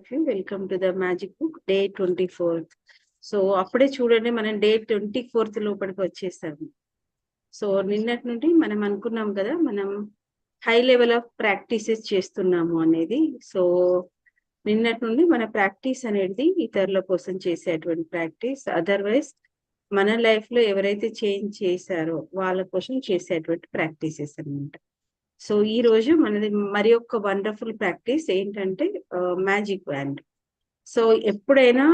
Of you. Welcome to the magic book day 24. So అప్పుడే చూడండి మనం డే 24 లోపలికి వచ్చేసాము. సో నిన్నటి నుండి మనం అనుకున్నాం కదా, మనం హై లెవెల్ ఆఫ్ ప్రాక్టీసెస్ చేస్తున్నాము అనేది. సో నిన్నటి నుండి మన ప్రాక్టీస్ అనేది ఇతరుల కోసం చేసేటువంటి ప్రాక్టీస్, అదర్వైజ్ మన లైఫ్ లో ఎవరైతే చేంజ్ చేశారో వాళ్ళ కోసం చేసేటువంటి ప్రాక్టీసెస్ అన్నమాట. సో ఈ రోజు మనది మరి ఒక వండర్ఫుల్ ప్రాక్టీస్ ఏంటంటే మ్యాజిక్ వ్యాండ్. సో ఎప్పుడైనా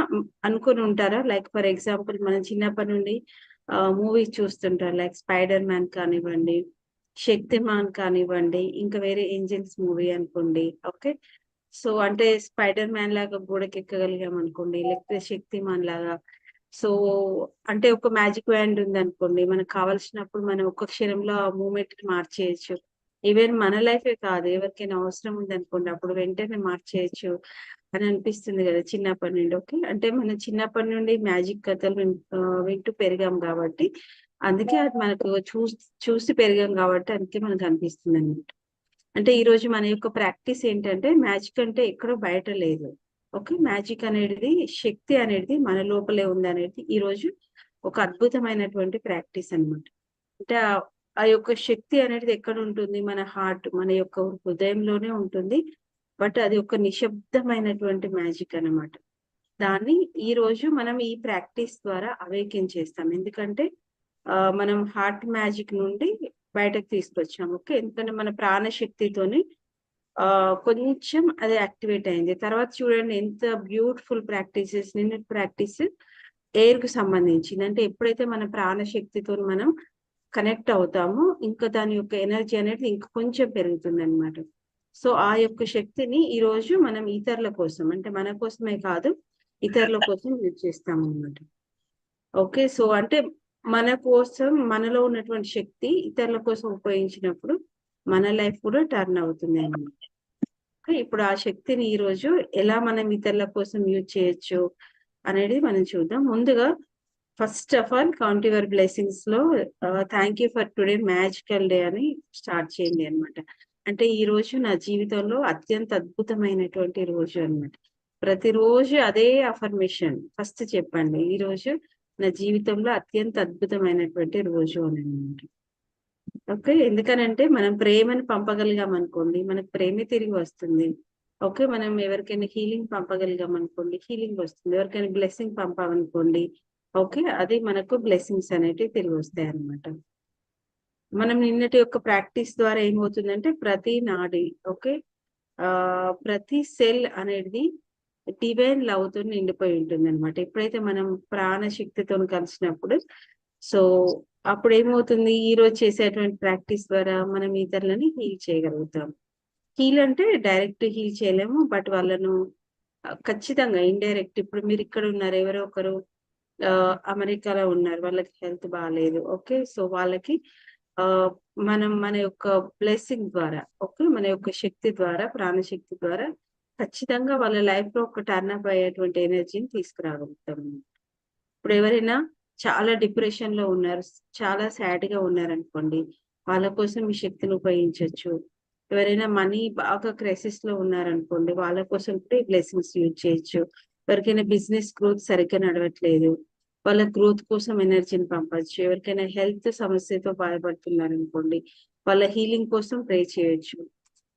అనుకుని ఉంటారా, లైక్ ఫర్ ఎగ్జాంపుల్ మనం చిన్నప్పటి నుండి మూవీస్ చూస్తుంటారు, లైక్ స్పైడర్ మ్యాన్ కానివ్వండి, శక్తిమాన్ కానివ్వండి, ఇంకా వేరే ఏంజల్స్ మూవీ అనుకోండి. ఓకే, సో అంటే స్పైడర్ మ్యాన్ లాగా గోడకి ఎక్కగలిగాం అనుకోండి, లేకపోతే శక్తిమాన్ లాగా. సో అంటే ఒక మ్యాజిక్ వ్యాండ్ ఉంది అనుకోండి, మనకు కావాల్సినప్పుడు మనం ఒక్క క్షణంలో ఆ మూమెంట్ ని మార్చేయచ్చు. ఈవెన్ మన లైఫే కాదు, ఎవరికైనా అవసరం ఉంది అనుకోండి, అప్పుడు వెంటనే మార్చేయచ్చు అని అనిపిస్తుంది కదా చిన్నప్పటి నుండి. ఓకే, అంటే మనం చిన్నప్పటి నుండి మ్యాజిక్ కథలు వింటూ పెరిగాం కాబట్టి, అందుకే అది మనకు చూసి పెరిగాం కాబట్టి అందుకే మనకు అనిపిస్తుంది అన్నమాట. అంటే ఈ రోజు మన యొక్క ప్రాక్టీస్ ఏంటంటే, మ్యాజిక్ అంటే ఎక్కడో బయట లేదు. ఓకే, మ్యాజిక్ అనేది, శక్తి అనేది మన లోపలే ఉంది అనేది ఈ రోజు ఒక అద్భుతమైనటువంటి ప్రాక్టీస్ అన్నమాట. అంటే ఆ యొక్క శక్తి అనేది ఎక్కడ ఉంటుంది? మన హార్ట్, మన యొక్క హృదయంలోనే ఉంటుంది. బట్ అది ఒక నిశ్శబ్దమైనటువంటి మ్యాజిక్ అన్నమాట. దాన్ని ఈ రోజు మనం ఈ ప్రాక్టీస్ ద్వారా అవేకెన్ చేస్తాం. ఎందుకంటే మనం హార్ట్ మ్యాజిక్ నుండి బయటకు తీసుకొచ్చాం. ఓకే, ఎందుకంటే మన ప్రాణశక్తితోని కొంచెం అది యాక్టివేట్ అయింది. తర్వాత చూడండి ఎంత బ్యూటిఫుల్ ప్రాక్టీసెస్. నిన్నటి ప్రాక్టీస్ ఎయిర్ కు సంబంధించింది. అంటే ఎప్పుడైతే మన ప్రాణశక్తితో మనం కనెక్ట్ అవుతామో, ఇంకా దాని యొక్క ఎనర్జీ అనేది ఇంకా కొంచెం పెరుగుతుంది అనమాట. సో ఆ యొక్క శక్తిని ఈ రోజు మనం ఇతరుల కోసం, అంటే మన కోసమే కాదు, ఇతరుల కోసం యూజ్ చేస్తాం అనమాట. ఓకే, సో అంటే మన కోసం, మనలో ఉన్నటువంటి శక్తి ఇతరుల కోసం ఉపయోగించినప్పుడు మన లైఫ్ కూడా టర్న్ అవుతుంది అన్నమాట. ఓకే, ఇప్పుడు ఆ శక్తిని ఈ రోజు ఎలా మనం ఇతరుల కోసం యూజ్ చేయొచ్చు అనేది మనం చూద్దాం. ముందుగా first of all count your blessings లో thank you for today magical day అని స్టార్ట్ చేయండి అనమాట. అంటే ఈ రోజు నా జీవితంలో అత్యంత అద్భుతమైనటువంటి రోజు అన్నమాట. ప్రతిరోజు అదే అఫర్మేషన్ ఫస్ట్ చెప్పండి, ఈ రోజు నా జీవితంలో అత్యంత అద్భుతమైనటువంటి రోజు అని అన్నమాట. ఓకే, ఎందుకనంటే మనం ప్రేమను పంపగలిగాం అనుకోండి, మనకు ప్రేమే తిరిగి వస్తుంది. ఓకే, మనం ఎవరికైనా హీలింగ్ పంపగలిగాం అనుకోండి, హీలింగ్ వస్తుంది. ఎవరికైనా బ్లెస్సింగ్ పంపామనుకోండి, ఓకే, అది మనకు బ్లెస్సింగ్స్ అనేటివి తిరిగి వస్తాయి అన్నమాట. మనం నిన్నటి యొక్క ప్రాక్టీస్ ద్వారా ఏమవుతుందంటే, ప్రతి నాడి, ఓకే, ప్రతి సెల్ అనేది డివైన్ లవ్ తో నిండిపోయి ఉంటుంది అనమాట. ఎప్పుడైతే మనం ప్రాణశక్తితో కలిసినప్పుడు, సో అప్పుడు ఏమవుతుంది, ఈ రోజు చేసేటువంటి ప్రాక్టీస్ ద్వారా మనం ఇతరులని హీల్ చేయగలుగుతాం. హీల్ అంటే డైరెక్ట్ హీల్ చేయలేము, బట్ వాళ్ళను ఖచ్చితంగా ఇండైరెక్ట్. ఇప్పుడు మీరు ఇక్కడ ఉన్నారు, ఎవరో ఒకరు అమెరికాలో ఉన్నారు, వాళ్ళకి హెల్త్ బాగాలేదు. ఓకే, సో వాళ్ళకి ఆ మనం మన యొక్క బ్లెస్సింగ్ ద్వారా, ఓకే, మన యొక్క శక్తి ద్వారా, ప్రాణశక్తి ద్వారా ఖచ్చితంగా వాళ్ళ లైఫ్ లో ఒక టర్న్ అప్ అయ్యేటువంటి ఎనర్జీని తీసుకురాగలుగుతాం. ఇప్పుడు ఎవరైనా చాలా డిప్రెషన్ లో ఉన్నారు, చాలా సాడ్ గా ఉన్నారనుకోండి, వాళ్ళ కోసం ఈ శక్తిని ఉపయోగించవచ్చు. ఎవరైనా మనీ బాగా క్రైసిస్ లో ఉన్నారనుకోండి, వాళ్ళ కోసం కూడా ఈ బ్లెస్సింగ్స్ యూజ్ చేయొచ్చు. ఎవరికైనా బిజినెస్ గ్రోత్ సరిగ్గా నడవట్లేదు, వాళ్ళ గ్రోత్ కోసం ఎనర్జీని పంపచ్చు. ఎవరికైనా హెల్త్ సమస్యతో బాధపడుతున్నారు అనుకోండి, వాళ్ళ హీలింగ్ కోసం ప్రే చేయొచ్చు.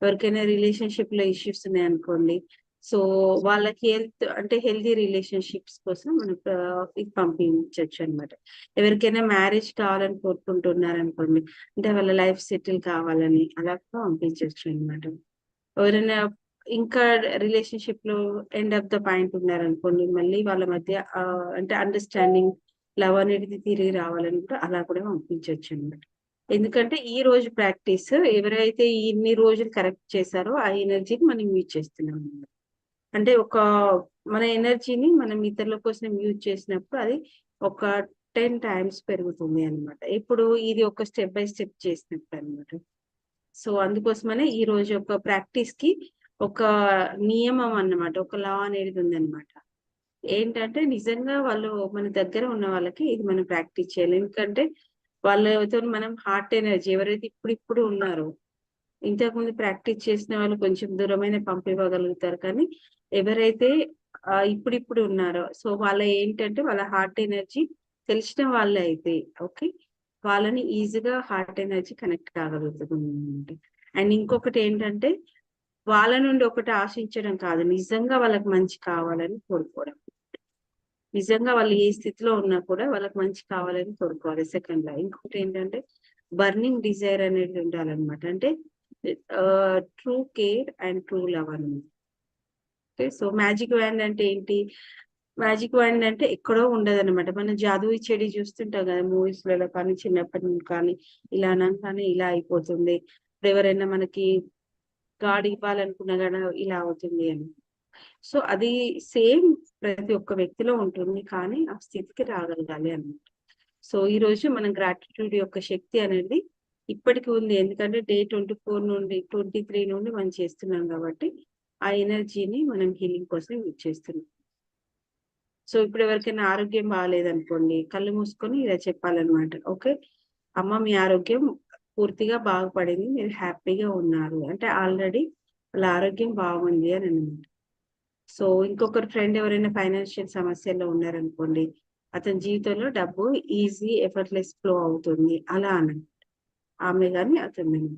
ఎవరికైనా రిలేషన్షిప్ లో ఇష్యూస్ ఉన్నాయి అనుకోండి, సో వాళ్ళకి హెల్త్ అంటే హెల్తీ రిలేషన్షిప్స్ కోసం మనం ఇది పంపించవచ్చు అనమాట. ఎవరికైనా మ్యారేజ్ కావాలని కోరుకుంటున్నారు అనుకోండి, అంటే వాళ్ళ లైఫ్ సెటిల్ కావాలని అలా పంపించవచ్చు అనమాట. ఎవరైనా ఇంకా రిలేషన్షిప్ లో ఎండ్ ఆఫ్ ద పాయింట్ ఉన్నారనుకోండి, మళ్ళీ వాళ్ళ మధ్య అంటే అండర్స్టాండింగ్, లవ్ అనేది తిరిగి రావాలని కూడా అలా కూడా పంపించవచ్చు అనమాట. ఎందుకంటే ఈ రోజు ప్రాక్టీస్ ఎవరైతే ఇన్ని రోజులు కరెక్ట్ చేశారో ఆ ఎనర్జీని మనం యూజ్ చేస్తున్నాం అన్నమాట. అంటే ఒక మన ఎనర్జీని మనం ఇతరుల కోసం యూజ్ చేసినప్పుడు అది ఒక 10 టైమ్స్ పెరుగుతుంది అన్నమాట. ఇప్పుడు ఇది ఒక స్టెప్ బై స్టెప్ చేసినప్పుడు అన్నమాట. సో అందుకోసమనే ఈ రోజు ఒక ప్రాక్టీస్ కి ఒక నియమం అన్నమాట, ఒక లా అనేది ఉందన్నమాట. ఏంటంటే నిజంగా వాళ్ళు మన దగ్గర ఉన్న వాళ్ళకి ఇది మనం ప్రాక్టీస్ చేయాలి. ఎందుకంటే వాళ్ళతో మనం హార్ట్ ఎనర్జీ ఎవరైతే ఇప్పుడు ఉన్నారో, ఇంతకుముందు ప్రాక్టీస్ చేసిన వాళ్ళు కొంచెం దూరమైన పంపివ్వగలుగుతారు. కానీ ఎవరైతే ఇప్పుడిప్పుడు ఉన్నారో సో వాళ్ళ ఏంటంటే వాళ్ళ హార్ట్ ఎనర్జీ తెలిసిన వాళ్ళే అయితే ఓకే. వాళ్ళని ఈజీగా హార్ట్ ఎనర్జీ కనెక్ట్ కాగలుగుతుంది. అండ్ ఇంకొకటి ఏంటంటే వాళ్ళ నుండి ఒకటి ఆశించడం కాదు. నిజంగా వాళ్ళకి మంచి కావాలని కోరుకోవడం. నిజంగా వాళ్ళు ఏ స్థితిలో ఉన్నా కూడా వాళ్ళకి మంచి కావాలని కోరుకోవాలి సెకండ్ లా. ఇంకొకటి ఏంటంటే బర్నింగ్ డిజైర్ అనేది ఉండాలన్నమాట. అంటే true care and true love అన్నమాట. ఓకే. సో మ్యాజిక్ వ్యాండ్ అంటే ఏంటి? మ్యాజిక్ వ్యాండ్ అంటే ఎక్కడో ఉండదన్నమాట. మనం జాదూయి చెడి చూస్తుంటాం కదా మూవీస్ లలో కానీ చిన్నప్పటి నుండి కానీ ఇలా అనగానే ఇలా అయిపోతుంది. ఇప్పుడు ఎవరైనా మనకి గాడ్ ఇవ్వాలనుకున్నా కూడా ఇలా అవుతుంది అని. సో అది సేమ్ ప్రతి ఒక్క వ్యక్తిలో ఉంటుంది. కానీ ఆ స్థితికి రాగలగాలి అన్నమాట. సో ఈ రోజు మనం గ్రాటిట్యూడ్ యొక్క శక్తి అనేది ఇప్పటికి ఉంది. ఎందుకంటే డే 24 నుండి 23 నుండి మనం చేస్తున్నాం కాబట్టి ఆ ఎనర్జీని మనం హీలింగ్ కోసం యూజ్ చేస్తున్నాం. సో ఇప్పుడు ఎవరికైనా ఆరోగ్యం బాగాలేదనుకోండి, కళ్ళు మూసుకొని ఇలా చెప్పాలన్నమాట. ఓకే, అమ్మ మీ ఆరోగ్యం పూర్తిగా బాగుపడింది, మీరు హ్యాపీగా ఉన్నారు అంటే ఆల్రెడీ వాళ్ళ ఆరోగ్యం బాగుంది అని అన్నమాట. సో ఇంకొకరి ఫ్రెండ్ ఎవరైనా ఫైనాన్షియల్ సమస్యల్లో ఉన్నారనుకోండి, అతని జీవితంలో డబ్బు ఈజీ ఎఫర్ట్లెస్ ఫ్లో అవుతుంది అలా అన్నమాట. ఆమె గాని అతను గాని.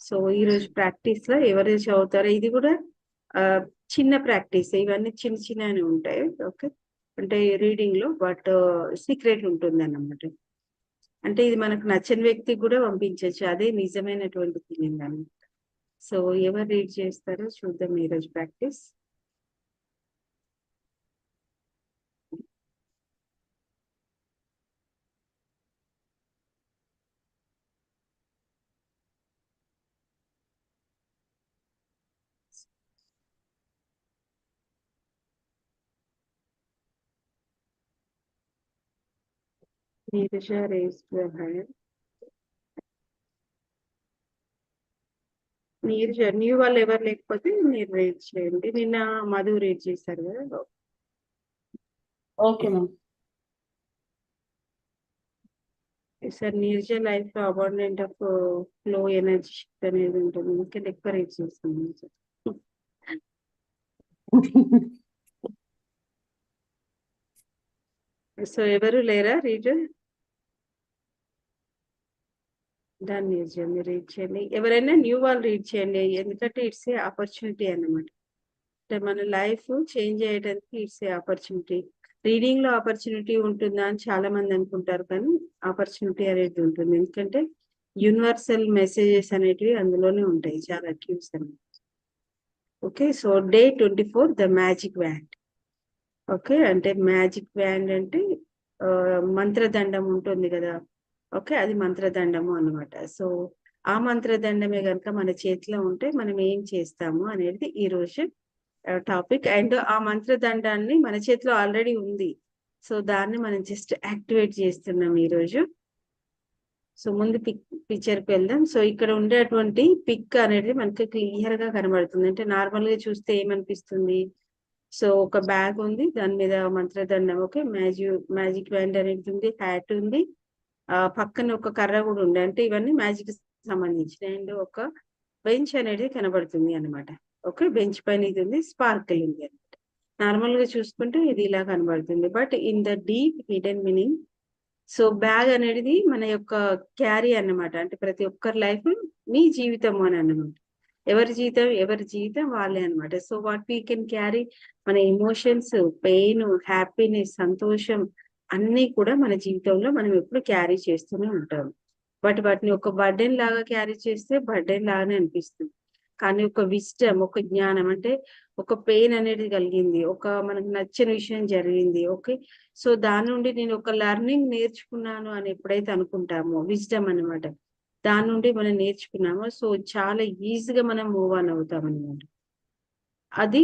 సో ఈ రోజు ప్రాక్టీస్ లో ఎవరు చదువుతారో ఇది కూడా చిన్న ప్రాక్టీస్, ఇవన్నీ చిన్న చిన్నవి ఉంటాయి. ఓకే, అంటే రీడింగ్ లో బట్ సీక్రెట్ ఉంటుంది అన్నమాట. అంటే ఇది మనకు నచ్చని వ్యక్తికి కూడా పంపించవచ్చు, అదే నిజమైనటువంటి ఫీలింగ్ అన్నమాట. సో ఎవరు రీడ్ చేస్తారో చూద్దాం ఈ రోజు practice. Neeraja raise your hand. Neeraja new వాళ్ళు ఎవరు లేకపోతే మీరు రీడ్ చేయండి. నిన్న మధు రీడ్ చేశారు కదా. Okay ma'am. Sir Neeraja life లో abundant of flow energy shift అనేది ఉంటుంది. ఇంకా ఎక్కువ రీడ్ చేస్తున్నాం సార్. సో ఎవరు లేరా రీడ్? దాన్ని మీరు రీడ్ చేయండి. ఎవరైనా న్యూ వాళ్ళు రీడ్ చేయండి, ఎందుకంటే ఇట్స్ ఏ ఆపర్చునిటీ అన్నమాట. అంటే మన లైఫ్ చేంజ్ చేయడానికి ఇట్స్ ఏ ఆపర్చునిటీ. రీడింగ్ లో ఆపర్చునిటీ ఉంటుందా అని చాలా మంది అనుకుంటారు, కానీ ఆపర్చునిటీ అనేది ఉంటుంది. ఎందుకంటే యూనివర్సల్ మెసేజెస్ అనేటివి అందులోనే ఉంటాయి, చాలా క్యూస్ అన్నమాట. Okay, so day 24 the magic wand. Okay, అంటే మ్యాజిక్ వ్యాండ్ అంటే మంత్రదండం ఉంటుంది కదా. ఓకే, అది మంత్రదండము అన్నమాట. సో ఆ మంత్రదండమే కనుక మన చేతిలో ఉంటే మనం ఏం చేస్తాము అనేది ఈ రోజు టాపిక్. అండ్ ఆ మంత్రదండాన్ని మన చేతిలో ఆల్రెడీ ఉంది, సో దాన్ని మనం జస్ట్ యాక్టివేట్ చేస్తున్నాం ఈ రోజు. సో ముందు పిక్చర్ కి వెళ్దాం. సో ఇక్కడ ఉండేటువంటి పిక్ అనేది మనకి క్లియర్ గా కనబడుతుంది. అంటే నార్మల్ గా చూస్తే ఏమనిపిస్తుంది? సో ఒక బ్యాగ్ ఉంది, దాని మీద మంత్రదండం, ఓకే, మ్యాజిక్ వ్యాండ్ అనేది ఉంది, హ్యాట్ ఉంది, పక్కన ఒక కర్ర కూడా ఉంది. అంటే ఇవన్నీ మ్యాజిక్ సంబంధించిన. అండ్ ఒక బెంచ్ అనేది కనబడుతుంది అన్నమాట. ఓకే, బెంచ్ పైన ఇది ఉంది, స్పార్కిల్ ఉంది అనమాట. నార్మల్ గా చూసుకుంటే ఇది ఇలా కనబడుతుంది, but in the deep hidden meaning. So bag అనేది మన యొక్క క్యారీ అన్నమాట. అంటే ప్రతి ఒక్కరి లైఫ్ మీ జీవితం అని అన్నమాట. ఎవరి జీవితం వాళ్ళే అన్నమాట. So what we can carry, మన ఎమోషన్స్, పెయిన్, హ్యాపీనెస్, సంతోషం అన్ని కూడా మన జీవితంలో మనం ఎప్పుడు క్యారీ చేస్తూనే ఉంటాం. బట్ వాటిని ఒక బర్డెన్ లాగా క్యారీ చేస్తే బర్డెన్ లాగానే అనిపిస్తుంది. కానీ ఒక విజ్డమ్, ఒక జ్ఞానం, అంటే ఒక పెయిన్ అనేది కలిగింది, ఒక మనకు నచ్చని విషయం జరిగింది, ఓకే, సో దాని నుండి నేను ఒక లెర్నింగ్ నేర్చుకున్నాను అని ఎప్పుడైతే అనుకుంటామో, విజ్డమ్ అన్నమాట, దాని నుండి మనం నేర్చుకున్నామో, సో చాలా ఈజీగా మనం మూవ్ ఆన్ అవుతాం అనమాట. అది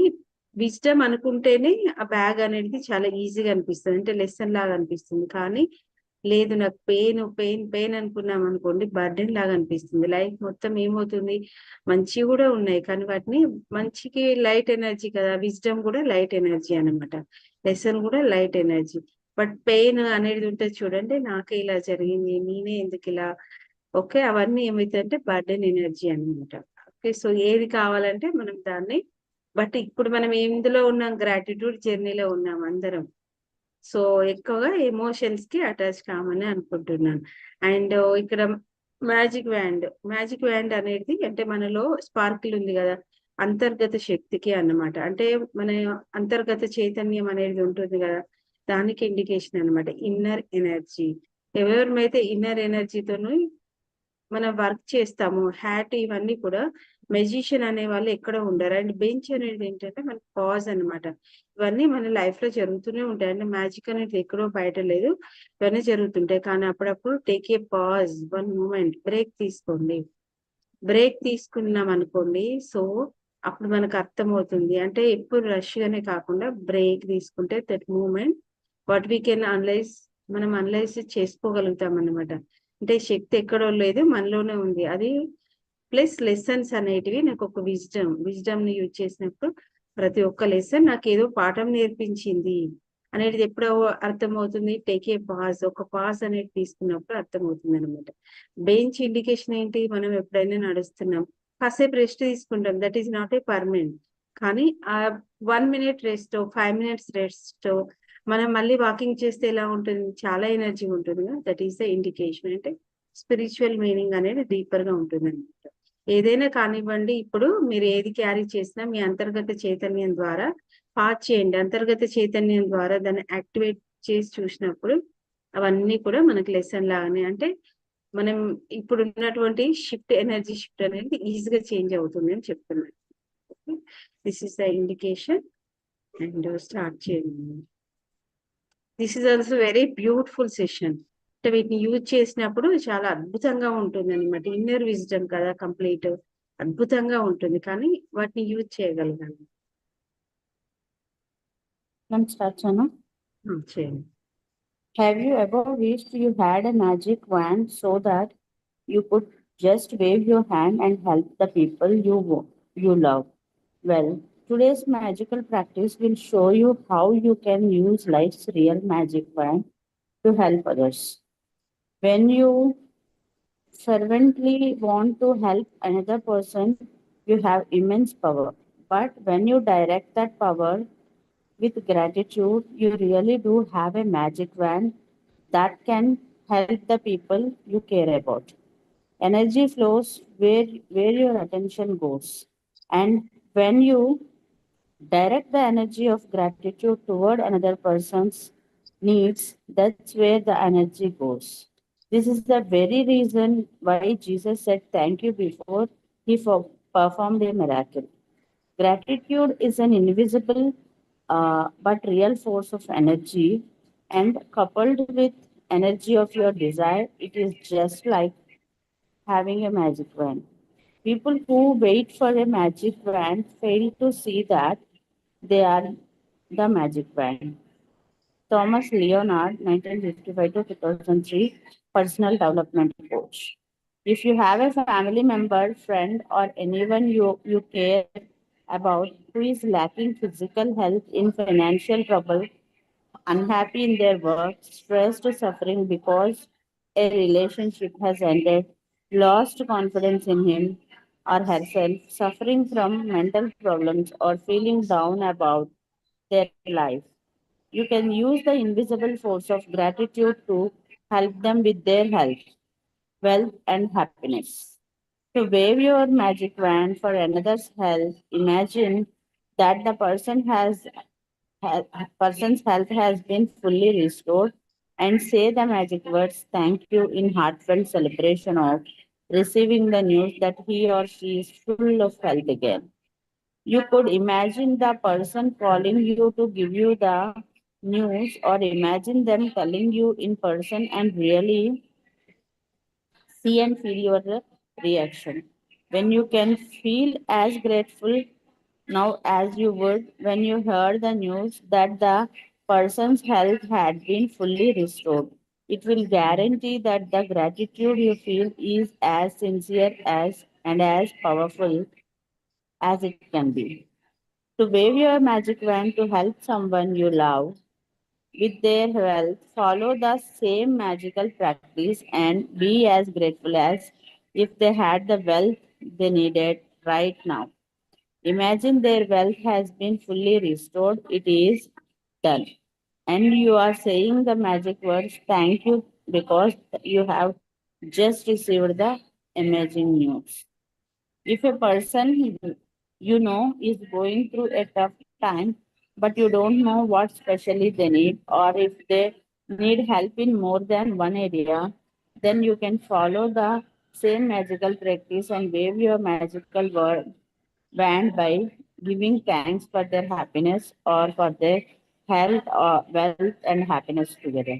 విజ్డమ్ అనుకుంటేనే ఆ బ్యాగ్ అనేది చాలా ఈజీగా అనిపిస్తుంది, అంటే లెసన్ లాగా అనిపిస్తుంది. కానీ లేదు, నాకు పెయిన్ అనుకున్నాం అనుకోండి, బర్డెన్ లాగా అనిపిస్తుంది. లైఫ్ మొత్తం ఏమవుతుంది, మంచి కూడా ఉన్నాయి కానీ వాటిని మంచికి లైట్ ఎనర్జీ కదా, విజ్డమ్ కూడా లైట్ ఎనర్జీ అన్నమాట, లెసన్ కూడా లైట్ ఎనర్జీ. బట్ పెయిన్ అనేది ఉంటుంది చూడండి, నాకే ఇలా జరిగింది, నేనే ఎందుకు ఇలా, ఓకే, అవన్నీ ఏమైతాయంటే బర్డెన్ ఎనర్జీ అన్నమాట. ఓకే, సో ఏది కావాలంటే మనం దాన్ని, బట్ ఇప్పుడు మనం ఎందులో ఉన్నాం, గ్రాటిట్యూడ్ జర్నీలో ఉన్నాం అందరం. సో ఎక్కువగా ఎమోషన్స్ కి అటాచ్ కామని అనుకుంటున్నాను. అండ్ ఇక్కడ మ్యాజిక్ వ్యాండ్ అనేది అంటే మనలో స్పార్కిల్ ఉంది కదా, అంతర్గత శక్తికి అన్నమాట. అంటే మన అంతర్గత చైతన్యం అనేది ఉంటుంది కదా, దానికి ఇండికేషన్ అన్నమాట. ఇన్నర్ ఎనర్జీ, ఎవరిమైతే ఇన్నర్ ఎనర్జీతోని మనం వర్క్ చేస్తాము, హ్యాట్ ఇవన్నీ కూడా మెజిషియన్ అనే వాళ్ళు ఎక్కడ ఉండరు. అండ్ బెంచ్ అనేది ఏంటంటే మన పాజ్ అన్నమాట. ఇవన్నీ మన లైఫ్ లో జరుగుతూనే ఉంటాయి. అంటే మ్యాజిక్ అనేది ఎక్కడో బయట లేదు, ఇవన్నీ జరుగుతుంటాయి. కానీ అప్పుడప్పుడు take a pause, 1 moment break తీసుకోండి. బ్రేక్ తీసుకున్నాం అనుకోండి, సో అప్పుడు మనకు అర్థమవుతుంది. అంటే ఎప్పుడు రష్ గానే కాకుండా బ్రేక్ తీసుకుంటే that moment what we can analyse, మనం అనలైజ్ చేసుకోగలుగుతాం అన్నమాట. అంటే శక్తి ఎక్కడో లేదు, మనలోనే ఉంది అది. ప్లస్ లెసన్స్ అనేటివి నాకు ఒక విజ్డమ్ ని యూజ్ చేసినప్పుడు ప్రతి ఒక్క లెసన్ నాకు ఏదో పాఠం నేర్పించింది అనేది ఎప్పుడో అర్థమవుతుంది. టేక్ ఏ పాజ్, ఒక పాజ్ అనేది తీసుకున్నప్పుడు అర్థమవుతుంది అనమాట. బెంచ్ ఇండికేషన్ ఏంటి, మనం ఎప్పుడైనా నడుస్తున్నాం, కాసేపు రెస్ట్ తీసుకుంటాం, that is not a permanent. కానీ ఆ 1 మినిట్ రెస్ట్, 5 మినిట్స్ రెస్ట్, మనం మళ్ళీ వాకింగ్ చేస్తే ఎలా ఉంటుంది, చాలా ఎనర్జీ ఉంటుంది కదా, దట్ ఈస్ ద ఇండికేషన్. అంటే స్పిరిచువల్ మీనింగ్ అనేది డీపర్ గా ఉంటుంది అనమాట. ఏదైనా కానివ్వండి, ఇప్పుడు మీరు ఏది క్యారీ చేసినా మీ అంతర్గత చైతన్యం ద్వారా పాస్ చేయండి. అంతర్గత చైతన్యం ద్వారా దాన్ని యాక్టివేట్ చేసి చూసినప్పుడు అవన్నీ కూడా మనకి లెసన్ లాగానే, అంటే మనం ఇప్పుడు ఉన్నటువంటి ఎనర్జీ షిఫ్ట్ అనేది ఈజీగా చేంజ్ అవుతుంది అని చెప్తున్నాను. This is the indication. And start చేయండి. This is also very beautiful session. అంటే వీటిని యూజ్ చేసినప్పుడు చాలా అద్భుతంగా ఉంటుంది అనమాట. ఇన్నర్ విజ్డమ్ కదా కంప్లీట్, అద్భుతంగా ఉంటుంది. కానీ వాటిని యూజ్ చేయగలగాలి. చేయండి. Have you ever wished you had a magic wand so that you could just wave your hand and help the people you love? Well, today's magical practice will show you how you can use life's real magic wand to help others. When you fervently want to help another person, you have immense power. But when you direct that power with gratitude, you really do have a magic wand that can help the people you care about. Energy flows where your attention goes. And when you direct the energy of gratitude toward another person's needs, that's where the energy goes. This is the very reason why Jesus said thank you before he performed a miracle. Gratitude is an invisible but real force of energy, and coupled with energy of your desire, it is just like having a magic wand. People who wait for a magic wand fail to see that they are the magic wand. Thomas Leonard, 1955 to 2003, personal development coach. If you have a family member, friend, or anyone you care about who is lacking physical health, in financial trouble, unhappy in their work, stressed, suffering because a relationship has ended, lost confidence in him or herself, suffering from mental problems, or feeling down about their life, you can use the invisible force of gratitude to help them with their health, wealth, and happiness. To wave your magic wand for another's health, imagine that the person's health has been fully restored, and say the magic words thank you in heartfelt celebration of receiving the news that he or she is full of health again. You could imagine the person calling you to give you the news, or imagine them telling you in person and really see and feel your reaction. When you can feel as grateful now as you would when you heard the news that the person's health had been fully restored. It will guarantee that the gratitude you feel is as sincere as and as powerful as it can be. To wave your magic wand to help someone you love, with their wealth, follow the same magical practice and be as grateful as if they had the wealth they needed right now. Imagine their wealth has been fully restored. It is done. And you are saying the magic words, thank you, because you have just received the amazing news. If a person you know is going through a tough time, but you don't know what specially they need, or if they need help in more than one area, then you can follow the same magical practice and wave your magical wand by giving thanks for their happiness or for their health or wealth and happiness together.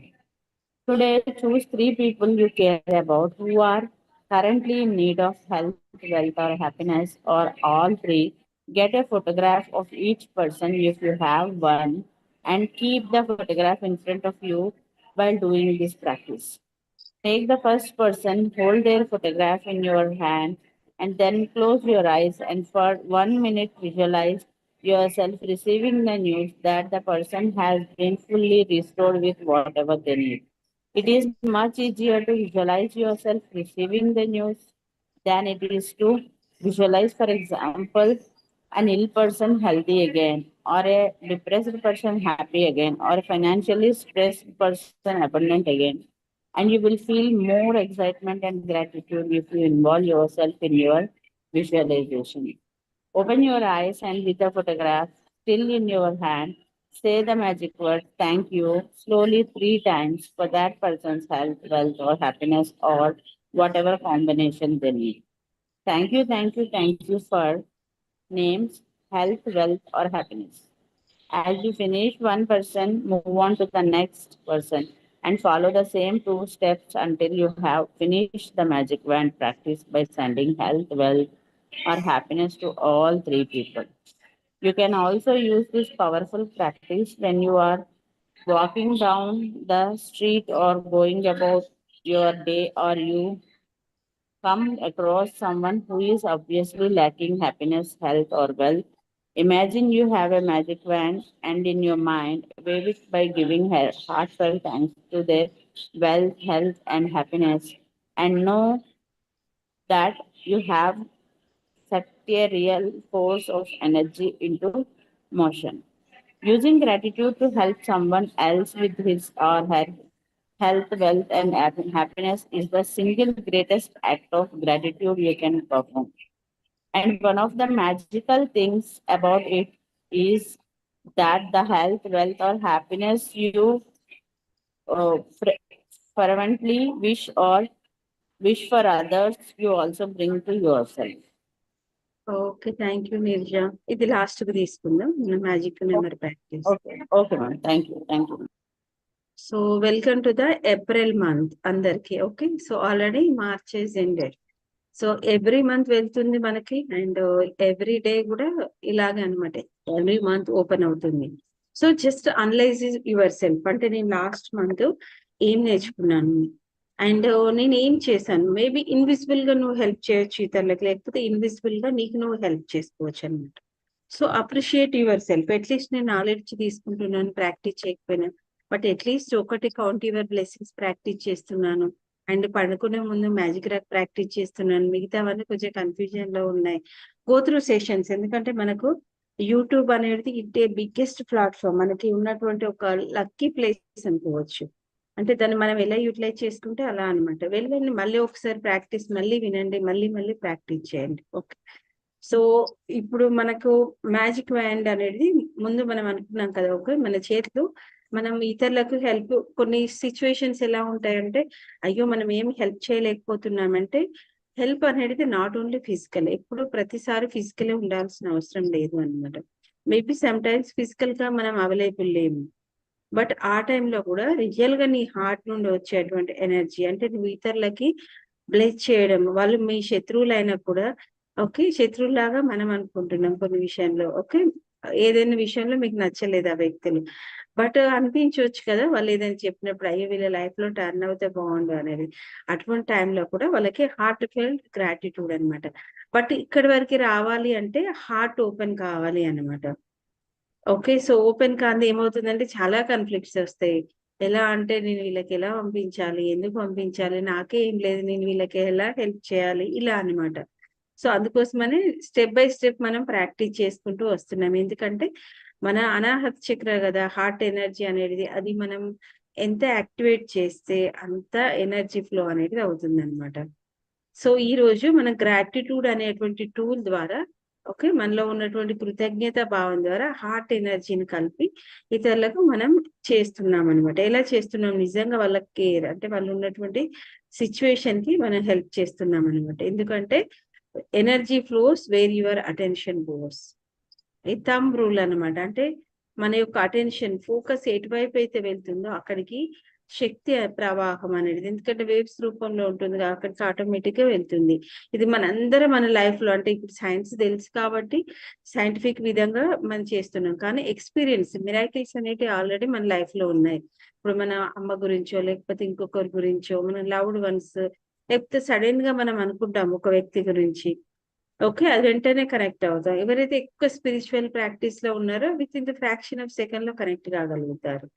Today, choose three people you care about who are currently in need of health, wealth, or happiness, or all three. Get a photograph of each person if you have one, and keep the photograph in front of you while doing this practice. Take the first person, hold their photograph in your hand, and then close your eyes and for 1 minute visualize yourself receiving the news that the person has been fully restored with whatever they need. It is much easier to visualize yourself receiving the news than it is to visualize, for example, an ill person healthy again, or a depressed person happy again, or a financially stressed person abundant again. And you will feel more excitement and gratitude if you involve yourself in your visualization. Open your eyes and with the photograph still in your hand, say the magic word thank you slowly 3 times for that person's health, wealth, or happiness, or whatever combination they need. Thank you for names, health, wealth, or happiness. As you finish one person, move on to the next person and follow the same 2 steps until you have finished the magic wand practice by sending health, wealth, or happiness to all three people. You can also use this powerful practice when you are walking down the street or going about your day, or you come across someone who is obviously lacking happiness, health, or wealth. Imagine you have a magic wand and in your mind wave it by giving heartfelt thanks to their wealth, health, and happiness, and know that you have set a real force of energy into motion. Using gratitude to help someone else with his or her health, wealth, and happiness is the single greatest act of gratitude you can perform. And one of the magical things about it is that the health, wealth, or happiness you fervently wish for others, you also bring to yourself. Okay. Thank you Neeraja. ఇది లాస్ట్‌కి తీసుకుందాం. మన magic number practice. Okay, ma'am. Thank you. Thank you. So welcome to the April month అందరికి. Okay. So already March is ended. So every month వెళ్తుంది మనకి and every day కూడా ఇలాగే అనమాట. ఎవ్రీ మంత్ ఓపెన్ అవుతుంది. So just analyse your self. అంటే నేను last month ఏం నేర్చుకున్నాను అండ్ నేను ఏం చేశాను. మేబీ ఇన్విజిబుల్ గా నువ్వు హెల్ప్ చేయొచ్చు ఇతరులకు, లేకపోతే ఇన్విజిబుల్ గా నీకు నువ్వు హెల్ప్ చేసుకోవచ్చు అనమాట. So appreciate your self. At least నేను నాలెడ్జ్ తీసుకుంటున్నాను ప్రాక్టీస్ చేయకపోయినా, బట్ అట్లీస్ట్ ఒకటి కౌంట్ యువర్ బ్లెస్సింగ్స్ ప్రాక్టీస్ చేస్తున్నాను అండ్ పడుకునే ముందు మ్యాజిక్ రాక్ ప్రాక్టీస్ చేస్తున్నాను. మిగతావన్నీ కొంచెం కన్ఫ్యూజన్ లో ఉన్నాయి. Go through sessions. ఎందుకంటే మనకు యూట్యూబ్ అనేది ఇట్ బిగ్గెస్ట్ ప్లాట్ఫామ్. మనకి ఉన్నటువంటి ఒక లక్కీ ప్లేస్ అనుకోవచ్చు. అంటే దాన్ని మనం ఎలా యూటిలైజ్ చేసుకుంటే అలా అనమాట. వెళ్ళండి, మళ్ళీ ఒకసారి ప్రాక్టీస్ మళ్ళీ వినండి, మళ్ళీ మళ్ళీ ప్రాక్టీస్ చేయండి. ఓకే. సో ఇప్పుడు మనకు మ్యాజిక్ వ్యాండ్ అనేది ముందు మనం అనుకున్నాం కదా, ఓకే, మన చేతిలో మనం ఇతరులకు హెల్ప్. కొన్ని సిచ్యువేషన్స్ ఎలా ఉంటాయంటే, అయ్యో మనం ఏమి హెల్ప్ చేయలేకపోతున్నామంటే, హెల్ప్ అనేది నాట్ ఓన్లీ ఫిజికల్. ఎప్పుడు ప్రతిసారి ఫిజికలే ఉండాల్సిన అవసరం లేదు అనమాట. మేబీ సమ్ టైమ్స్ ఫిజికల్ గా మనం అవైలబుల్ లేము, బట్ ఆ టైంలో కూడా రియల్ గా నీ హార్ట్ నుండి వచ్చేటువంటి ఎనర్జీ, అంటే నువ్వు ఇతరులకి బ్లెస్ చేయడం. వాళ్ళు మీ శత్రువులైనా కూడా, ఓకే, శత్రువులాగా మనం అనుకుంటున్నాం కొన్ని విషయంలో. ఓకే, ఏదైనా విషయంలో మీకు నచ్చలేదు ఆ వ్యక్తులు, బట్ అనిపించవచ్చు కదా వాళ్ళు ఏదైనా చెప్పినప్పుడు, అయ్యో వీళ్ళ లైఫ్ లో టర్న్ అవుతే బాగుండు అనేది. అటువంటి టైంలో కూడా వాళ్ళకి హార్ట్ ఫెల్ట్ గ్రాటిట్యూడ్ అనమాట. బట్ ఇక్కడి వరకు రావాలి అంటే హార్ట్ ఓపెన్ కావాలి అనమాట. ఓకే. సో, ఓపెన్ కానిది ఏమవుతుందంటే చాలా కాన్‌ఫ్లిక్ట్స్ ఒస్తాయి. ఎలా అంటే నేను వీళ్ళకి ఎలా పంపించాలి? ఎందుకు పంపించాలి? నాకే ఏం లేదు. నేను వీళ్ళకి ఎలా హెల్ప్ చేయాలి? ఇలా అన్నమాట. సో, అందుకోసమని స్టెప్ బై స్టెప్ మనం ప్రాక్టీస్ చేసుకుంటూ వస్తున్నాం. ఎందుకంటే మన అనాహత చక్ర గదా! హార్ట్ ఎనర్జీ అనేది అది మనం ఎంత యాక్టివేట్ చేస్తే అంత ఎనర్జీ ఫ్లో అనేది అవుతుందన్నమాట. సో, ఈరోజు మనం గ్రాటిట్యూడ్ అనేటువంటి టూల్ ద్వారా ఓకే. మనలో ఉన్నటువంటి కృతజ్ఞత భావం ద్వారా హార్ట్ ఎనర్జీని కలిపి ఇతరులకు మనం చేస్తున్నామనమాట. ఎలా చేస్తున్నాం? నిజంగా వాళ్ళకి కేర్ అంటే వాళ్ళు ఉన్నటువంటి సిట్యుయేషన్‌కి మనం హెల్ప్ చేస్తున్నామనమాట. ఎందుకంటే energy flows where your attention goes. ఈ థంబ్ రూల్ అన్నమాట. అంటే మన యొక్క అటెన్షన్ ఫోకస్ ఎటువైపైతే వెళ్తుందో అక్కడికి శక్తి ప్రవాహం అనేది. ఎందుకంటే వేవ్స్ రూపంలో ఉంటుంది అక్కడికి ఆటోమేటిక్‌గా వెళ్తుంది. ఇది మనందరం మన లైఫ్‌లో అంటే ఇప్పుడు సైన్స్ తెలుసు కాబట్టి సైంటిఫిక్ విధంగా మనం చేస్తున్నాం. కానీ ఎక్స్‌పీరియన్స్ మిరాకిల్స్ అనేటివి ఆల్రెడీ మన లైఫ్‌లో ఉన్నాయి. ఇప్పుడు మన అమ్మ గురించో, లేకపోతే ఇంకొకరి గురించో, మన లవ్డ్ వన్స్ లేకపోతే సడెన్‌గా మనం అనుకుంటాం ఒక వ్యక్తి గురించి. ఓకే. అది వెంటనే కనెక్ట్ అవుతాం. ఎవరైతే ఎక్కువ స్పిరిచ్యువల్ ప్రాక్టీస్‌లో ఉన్నారో వితిన్ ద ఫ్రాక్షన్ ఆఫ్ సెకండ్‌లో కనెక్ట్ కాగలుగుతారు.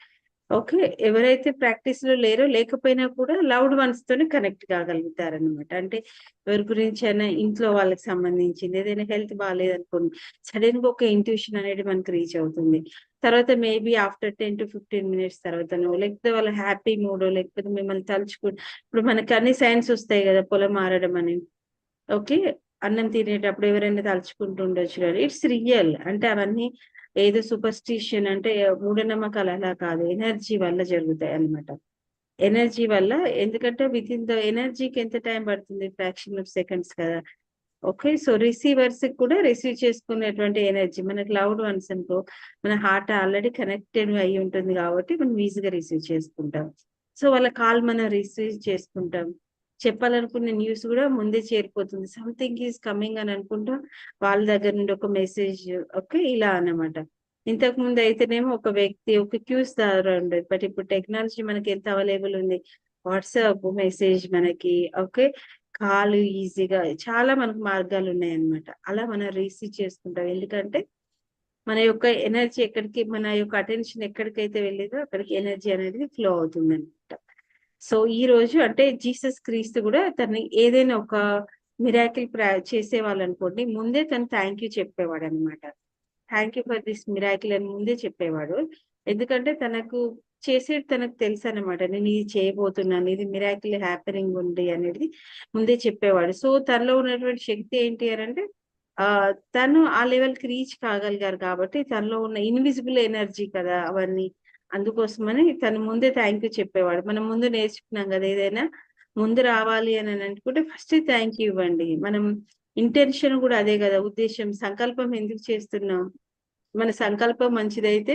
ఓకే. ఎవరైతే ప్రాక్టీస్‌లో లేరో లేకపోయినా కూడా లవ్డ్ వన్స్‌తోనే కనెక్ట్ కాగలుగుతారనమాట. అంటే ఎవరి గురించైనా ఇంట్లో వాళ్ళకి సంబంధించింది ఏదైనా హెల్త్ బాలేదనుకోండి, సడెన్‌గా ఒక ఇంట్యూషన్ అనేది మనకి రీచ్ అవుతుంది. తర్వాత మేబీ ఆఫ్టర్ 10-15 మినిట్స్ తర్వాతనో, లేకపోతే వాళ్ళ హ్యాపీ మూడో, లేకపోతే మిమ్మల్ని ఇప్పుడు మనకి అన్ని సైన్స్ వస్తాయి గదా! పొలం మారడం అని. ఓకే. అన్నం తినేటప్పుడు ఎవరైనా తలుచుకుంటూ ఉండొచ్చు గాని, ఇట్స్ రియల్. అంటే అవన్నీ ఏదో సూపర్‌స్టిషన్ అంటే మూఢనమ్మకాలు అలా కాదు. ఎనర్జీ వల్ల జరుగుతాయన్నమాట. ఎనర్జీ వల్ల ఎందుకంటే వితిన్ ద ఎనర్జీకి ఎంత టైం పడుతుంది? ఫ్రాక్షన్ ఆఫ్ సెకండ్స్ కదా! ఓకే. సో, రిసీవర్స్‌కి కూడా రిసీవ్ చేసుకునేటువంటి ఎనర్జీ మనకి లవ్డ్ వన్స్ అనుకో, మన హార్ట్ ఆల్రెడీ కనెక్టెడ్ అయ్యి ఉంటుంది కాబట్టి మనం ఈజీగా రిసీవ్ చేసుకుంటాం. సో, వాళ్ళ కాల్ మనం రిసీవ్ చేసుకుంటాం. చెప్పాలనుకున్న న్యూస్ గూడా ముందే చేరిపోతుంది. సంథింగ్ ఈస్ కమింగ్ అని అనుకుంటా వాళ్ళ దగ్గర నుండి ఒక మెసేజ్ ఓకే. ఇలా అన్నమాట. ఇంతకుముందు అయితేనేమో ఒక వ్యక్తి ఒక క్యూస్ ద్వారా ఉండేది. బట్ ఇప్పుడు టెక్నాలజీ మనకి ఎంత అవైలబుల్ ఉంది. వాట్సాప్ మెసేజ్ మనకి ఓకే. కాల్ ఈజీగా చాలా మనకు మార్గాలున్నాయన్నమాట. అలా మనం రిసీవ్ చేసుకుంటాం. ఎందుకంటే మన యొక్క ఎనర్జీ ఎక్కడికి మన యొక్క అటెన్షన్ ఎక్కడికైతే వెళ్ళిందో అక్కడికి ఎనర్జీ అనేది ఫ్లో అవుతుందన్నమాట. సో, ఈరోజు అంటే జీసస్ క్రీస్తు గూడా తను ఏదైనా ఒక మిరాకిల్ చేసేవాళ్ళనుకోండి ముందే తను థాంక్ యూ చెప్పేవాడన్నమాట. Thank you for this miracle అని ముందే చెప్పేవాడు. ఎందుకంటే తనకు చేసేది తనకు తెలుసనమాట. నేను ఇది చేయబోతున్నాను. ఇది మిరాకిల్ హ్యాపెనింగ్ ఉంది అనేది ముందే చెప్పేవాడు. సో, తనలో ఉన్నటువంటి శక్తి ఏంటి అనంటే తను ఆ లెవెల్‌కి రీచ్ కాగలిగారు కాబట్టి తనలో ఉన్న ఇన్విజిబుల్ ఎనర్జీ కదా! అవన్నీ. అందుకోసమని తను ముందే థాంక్ యూ చెప్పేవాడు. మనం ముందు నేర్చుకున్నాం గదా! ఏదైనా ముందు రావాలి అని అనుకుంటే ఫస్ట్ థాంక్ యూ ఇవ్వండి. మనం ఇంటెన్షన్ గూడా అదే గదా! ఉద్దేశ్యం, సంకల్పం ఎందుకు చేస్తున్నాం? మన సంకల్పం మంచిదైతే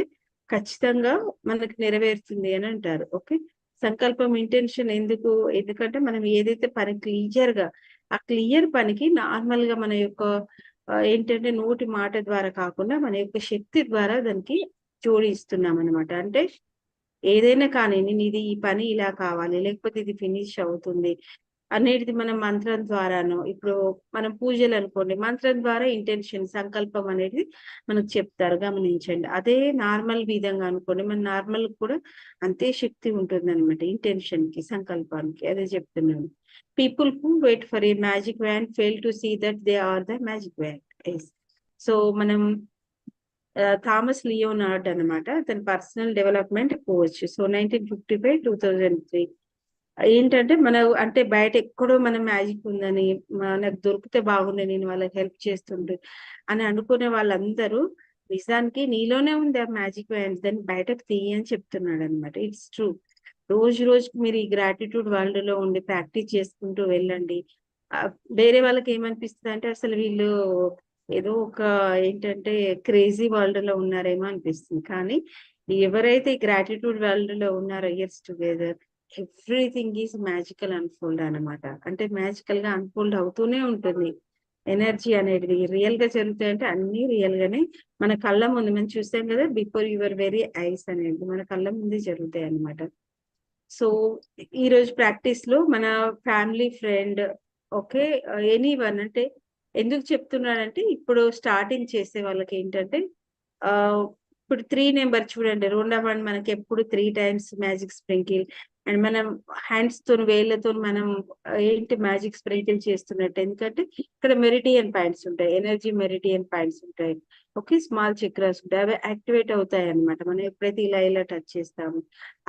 ఖచ్చితంగా మనకు నెరవేరుతుంది అని అంటారు. ఓకే. సంకల్పం ఇంటెన్షన్ ఎందుకు? ఎందుకంటే మనం ఏదైతే పని క్లియర్‌గా ఆ క్లియర్ పనికి నార్మల్‌గా మన యొక్క ఏంటంటే నోటి మాట ద్వారా కాకుండా మన యొక్క శక్తి ద్వారా దానికి జోడిస్తున్నామనమాట. అంటే ఏదైనా కానీ నేనిది ఈ పని ఇలా కావాలి, లేకపోతే ఇది ఫినిష్ అవుతుంది అనేది మనం మంత్రం ద్వారానో ఇప్పుడు మనం పూజలనుకోండి, మంత్రం ద్వారా ఇంటెన్షన్, సంకల్పం అనేది మనకు చెప్తారు గమనించండి. అదే నార్మల్ విధంగా అనుకోండి, మన నార్మల్‌కి కూడా అంతే శక్తి ఉంటుందనమాట ఇంటెన్షన్‌కి, సంకల్పానికి. అదే చెప్తున్నాను. People who wait for a magic wand fail to see that they are the magic wand. Yes. So, మనం థామస్ లియోనార్డ్ అన్నమాట. అతని పర్సనల్ డెవలప్‌మెంట్ కోచ్. సో, 1955, 2003 ఏంటంటే అంటే బయట ఎక్కడో మన మ్యాజిక్ ఉందని, మనకు దొరికితే బాగుండు నేను వాళ్ళకి హెల్ప్ చేస్తుంటే అని అనుకునే వాళ్ళందరూ నిజానికి నీలోనే ఉంది ఆ మ్యాజిక్ వ్యాన్స్ దాన్ని బయటకు తీయి అని చెప్తున్నాడన్నమాట. It's true. రోజు రోజుకి మీరు ఈ గ్రాటిట్యూడ్ వరల్డ్‌లో ఉండి ప్రాక్టీస్ చేసుకుంటూ వెళ్ళండి. ఆహ్, వేరే వాళ్ళకి ఏమనిపిస్తదంటే అసలు వీళ్ళు ఏదో ఒక ఏంటంటే క్రేజీ వరల్డ్‌లో ఉన్నారేమో అనిపిస్తుంది. కానీ ఎవరైతే ఈ గ్రాటిట్యూడ్ వరల్డ్‌లో ఉన్నారో years together everything is magical unfold అనమాట. అంటే మ్యాజికల్‌గా అన్‌ఫోల్డ్ అవుతూనే ఉంటుంది. ఎనర్జీ అనేది రియల్‌గా జరుగుతాయంటే అన్నీ రియల్‌గానే మన కళ్ళ ముందు మనం చూసాం గదా! బిఫోర్ యువర్ వెరీ ఐస్ అనేది మన కళ్ళ ముందే జరుగుతాయన్నమాట. సో, ఈరోజు ప్రాక్టీస్‌లో మన ఫ్యామిలీ, ఫ్రెండ్ ఓకే. ఎనీవన్ అంటే ఎందుకు చెప్తున్నానంటే ఇప్పుడు స్టార్టింగ్ చేసే వాళ్ళకేంటంటే ఆహ్, ఇప్పుడు 3 నెంబర్ చూడండి, రెండవ వన్ మనకి ఎప్పుడు 3 టైమ్స్ మ్యాజిక్ స్ప్రింకిల్, అండ్ మనం హ్యాండ్స్ తోని వేళ్ళతో మనం ఏంటి మ్యాజిక్ స్ప్రింకిల్ చేస్తున్నట్టు, ఎందుకంటే ఇక్కడ మెరిడియన్ పాయింట్స్ ఉంటాయి, ఎనర్జీ మెరిడియన్ పాయింట్స్ ఉంటాయి. ఓకే, స్మాల్ చక్రాస్ ఉంటాయి, అవి యాక్టివేట్ అవుతాయి అన్నమాట మనం ఎప్పుడైతే ఇలా ఇలా టచ్ చేస్తాము.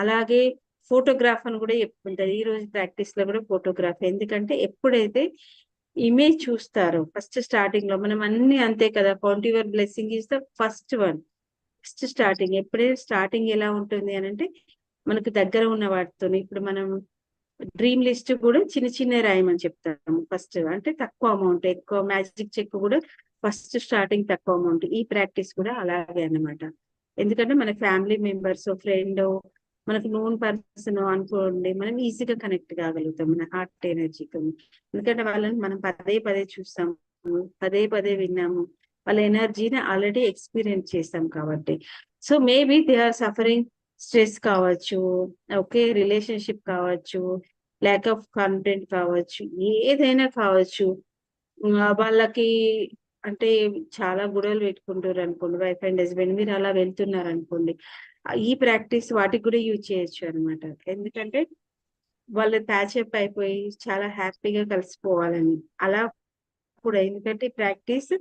అలాగే ఫోటోగ్రాఫ్ అని కూడా చెప్పుకుంటారు, ఈ రోజు ప్రాక్టీస్ లో కూడా ఫోటోగ్రాఫ్, ఎందుకంటే ఎప్పుడైతే ఇమేజ్ చూస్తారో ఫస్ట్ స్టార్టింగ్ లో మనం అన్ని అంతే కదా, count your blessing is the first one. First starting ఎప్పుడైతే స్టార్టింగ్ ఎలా ఉంటుంది అని అంటే మనకు దగ్గర ఉన్న వాటితో, ఇప్పుడు మనం డ్రీమ్ లిస్ట్ కూడా చిన్న చిన్న రాయమని చెప్తాము ఫస్ట్, అంటే తక్కువ అమౌంట్, ఎక్కువ మ్యాజిక్ చెక్ కూడా ఫస్ట్ స్టార్టింగ్ తక్కువ అమౌంట్. ఈ ప్రాక్టీస్ కూడా అలాగే అన్నమాట, ఎందుకంటే మన ఫ్యామిలీ మెంబర్స్, ఫ్రెండ్, మనకు నోన్ పర్సన్ అనుకోండి, మనం ఈజీగా కనెక్ట్ కాగలుగుతాం మన హార్ట్ ఎనర్జీతో, ఎందుకంటే వాళ్ళని మనం పదే పదే చూస్తాము, పదే పదే విన్నాము, వాళ్ళ ఎనర్జీని ఆల్రెడీ ఎక్స్పీరియన్స్ చేస్తాం కాబట్టి. So maybe they are suffering stress కావచ్చు, ఓకే, రిలేషన్షిప్ కావచ్చు, ల్యాక్ ఆఫ్ కాన్ఫిడెంట్ కావచ్చు, ఏదైనా కావచ్చు. వాళ్ళకి అంటే చాలా గొడవలు పెట్టుకుంటారు అనుకోండి, వైఫ్ అండ్ హస్బెండ్, మీరు అలా వెళ్తున్నారు అనుకోండి, ఈ ప్రాక్టీస్ వాటికి కూడా యూజ్ చేయొచ్చు అనమాట, ఎందుకంటే వాళ్ళు ప్యాచప్ అయిపోయి చాలా హ్యాపీగా కలిసిపోవాలని అలా కూడా. ఎందుకంటే ప్రాక్టీస్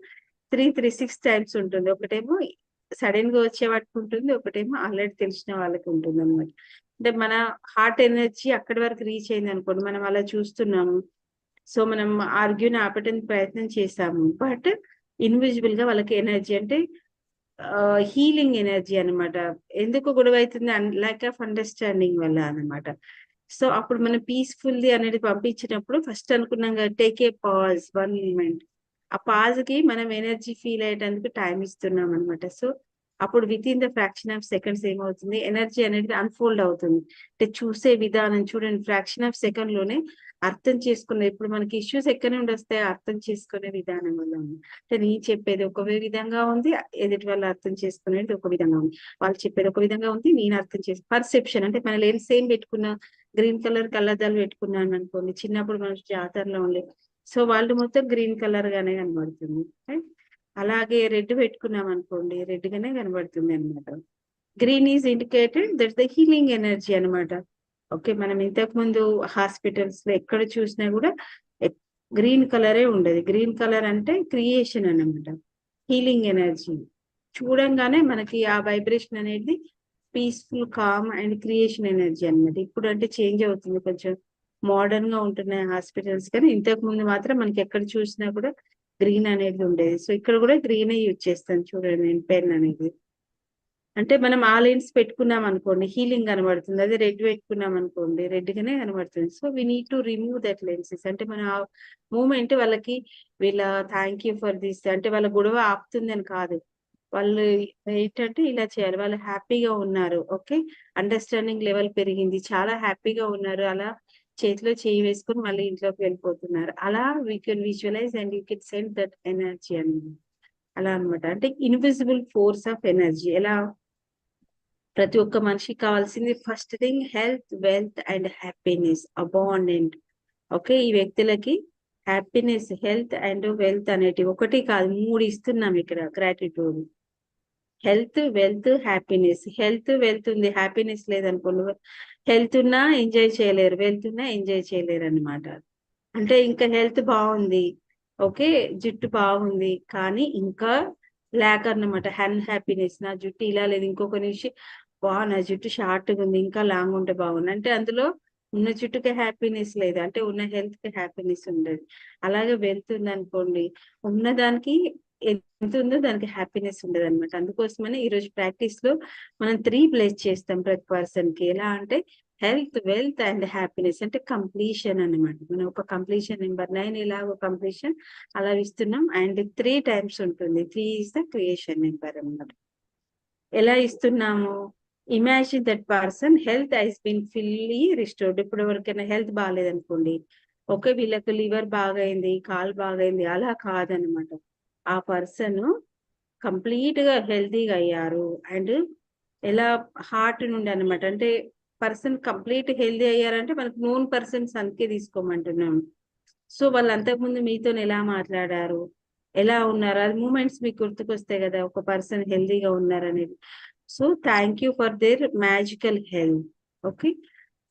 336 టైమ్స్ ఉంటుంది, ఒకటేమో సడన్ గా వచ్చే వాటికి ఉంటుంది, ఒకటేమో ఆల్రెడీ తెలిసిన వాళ్ళకి ఉంటుంది అనమాట. అంటే మన హార్ట్ ఎనర్జీ అక్కడి వరకు రీచ్ అయింది అనుకోండి, మనం అలా చూస్తున్నాము, సో మనం ఆర్గ్యూని ఆపడానికి ప్రయత్నం చేసాము, బట్ ఇన్విజిబుల్ గా వాళ్ళకి ఎనర్జీ అంటే హీలింగ్ ఎనర్జీ అన్నమాట. ఎందుకు గొడవ అవుతుంది, ల్యాక్ ఆఫ్ అండర్స్టాండింగ్ వల్ల అన్నమాట. సో అప్పుడు మనం పీస్ఫుల్లీ అనేది పంపించినప్పుడు ఫస్ట్ అనుకున్నాం కదా, టేక్ ఏ పాజ్ 1 మూమెంట్, ఆ పాజ్ కి మనం ఎనర్జీ ఫీల్ అయ్యేటందుకు టైం ఇస్తున్నాం అనమాట. సో అప్పుడు with in the fraction of seconds ఏమవుతుంది, ఎనర్జీ అనేది అన్ఫోల్డ్ అవుతుంది. అంటే చూసే విధానం చూడండి, ఫ్రాక్షన్ ఆఫ్ సెకండ్ లోనే అర్థం చేసుకునే, ఇప్పుడు మనకి ఇష్యూస్ ఎక్కడి నుండి వస్తాయి, అర్థం చేసుకునే విధానం వల్ల ఉంది. అంటే నేను చెప్పేది ఒక విధంగా ఉంది, ఎదుటి వాళ్ళు అర్థం చేసుకునేది ఒక విధంగా ఉంది, వాళ్ళు చెప్పేది ఒక విధంగా ఉంది, నేను అర్థం చేసి పర్సెప్షన్, అంటే మన లేని సేమ్ పెట్టుకున్న గ్రీన్ కలర్ కళ్ళద్దాలు పెట్టుకున్నాను అనుకోండి, చిన్నప్పుడు మన జాతరలో ఉండే, సో వాళ్ళు మొత్తం గ్రీన్ కలర్ గానే కనబడుతుంది. అలాగే రెడ్ పెట్టుకున్నాం అనుకోండి, రెడ్ గానే కనబడుతుంది అనమాట. Green is indicated that the healing energy అనమాట. ఓకే, మనం ఇంతకు ముందు హాస్పిటల్స్ లో ఎక్కడ చూసినా కూడా గ్రీన్ కలరే ఉండదు. గ్రీన్ కలర్ అంటే క్రియేషన్ అన్నమాట, హీలింగ్ ఎనర్జీ. చూడంగానే మనకి ఆ వైబ్రేషన్ అనేది peaceful, calm and creation energy అన్నమాట. ఇప్పుడు అంటే చేంజ్ అవుతుంది, కొంచెం మోడర్న్ గా ఉంటున్నాయి హాస్పిటల్స్, కానీ ఇంతకు ముందు మాత్రం మనకి ఎక్కడ చూసినా కూడా గ్రీన్ అనేది ఉండేది. సో ఇక్కడ కూడా గ్రీనే యూజ్ చేస్తాను చూడండి, నేను పెన్ అనేది, అంటే మనం ఆ లెన్స్ పెట్టుకున్నాం అనుకోండి హీలింగ్ కనబడుతుంది, అదే రెడ్ పెట్టుకున్నాం అనుకోండి రెడ్ గానే కనబడుతుంది. So we need to remove that lenses, అంటే మన మూమెంట్ వాళ్ళకి, వీళ్ళ థ్యాంక్ యూ ఫర్ దిస్ అంటే వాళ్ళ గొడవ ఆపుతుంది అని కాదు, వాళ్ళు ఏంటంటే ఇలా చేయాలి, వాళ్ళు హ్యాపీగా ఉన్నారు, ఓకే, అండర్స్టాండింగ్ లెవెల్ పెరిగింది, చాలా హ్యాపీగా ఉన్నారు, అలా చేతిలో చేయి వేసుకొని మళ్ళీ ఇంట్లోకి వెళ్ళిపోతున్నారు, అలా we can visualise and you can send that energy అని, అలా అనమాట. అంటే ఇన్విజిబుల్ ఫోర్స్ ఆఫ్ ఎనర్జీ. ఎలా ప్రతి ఒక్క మనిషికి కావాల్సింది first thing health, wealth and happiness abundant. Okay, ఈ వ్యక్తులకి హ్యాపీనెస్, హెల్త్ అండ్ వెల్త్ అనేటివి ఒకటి కాదు, 3 ఇస్తున్నాం ఇక్కడ gratitude. Health, wealth, happiness. Health, wealth ఉంది, హ్యాపీనెస్ లేదనుకోండి, హెల్త్ ఉన్నా ఎంజాయ్ చేయలేరు, వెల్త్ ఉన్నా ఎంజాయ్ చేయలేరు అనమాట. అంటే ఇంకా హెల్త్ బాగుంది, ఓకే, జుట్టు బాగుంది, కానీ ఇంకా ల్యాక్ అన్నమాట, హ్యాపీనెస్, నా జుట్టు ఇలా లేదు, ఇంకొక నిమిషం నా జుట్టు షార్ట్గా ఉంది, ఇంకా లాంగ్ ఉంటే బాగుంది, అంటే అందులో ఉన్న జుట్టుకి హ్యాపీనెస్ లేదు, అంటే ఉన్న హెల్త్ కి హ్యాపీనెస్ ఉండదు. అలాగే వెళ్తుంది అనుకోండి, ఉన్నదానికి ఎంత ఉందో దానికి హ్యాపీనెస్ ఉండదు అనమాట. అందుకోసమనే ఈ రోజు ప్రాక్టీస్ లో మనం 3 ప్లేస్ చేస్తాం ప్రతి పర్సన్ కి, ఎలా అంటే హెల్త్, వెల్త్ అండ్ హ్యాపీనెస్, అంటే కంప్లీషన్ అన్నమాట. మనం ఒక కంప్లీషన్ నెంబర్ 9 ఎలాగో కంప్లీషన్ అలా ఇస్తున్నాం, అండ్ 3 టైమ్స్ ఉంటుంది, 3 ఇస్ ద క్రియేషన్ నెంబర్ అన్నమాట. ఎలా ఇస్తున్నాము, imagine that person health has been fully restored. ఇప్పుడు ఎవరికైనా హెల్త్ బాగాలేదనుకోండి, ఓకే, వీళ్ళకి లివర్ బాగైంది, కాలు బాగైంది, అలా కాదనమాట. ఆ పర్సన్ కంప్లీట్ గా హెల్తీగా అయ్యారు, అండ్ ఎలా హార్ట్ నుండి అనమాట, అంటే పర్సన్ కంప్లీట్ హెల్దీ అయ్యారంటే మనకు నోన్ పర్సన్స్ అందుకే తీసుకోమంటున్నాం. సో వాళ్ళు అంతకుముందు మీతో ఎలా మాట్లాడారు, ఎలా ఉన్నారు, అది మూమెంట్స్ మీకు గుర్తుకొస్తాయి కదా, ఒక పర్సన్ హెల్దీగా ఉన్నారనేది. So thank you for their magical health. Okay.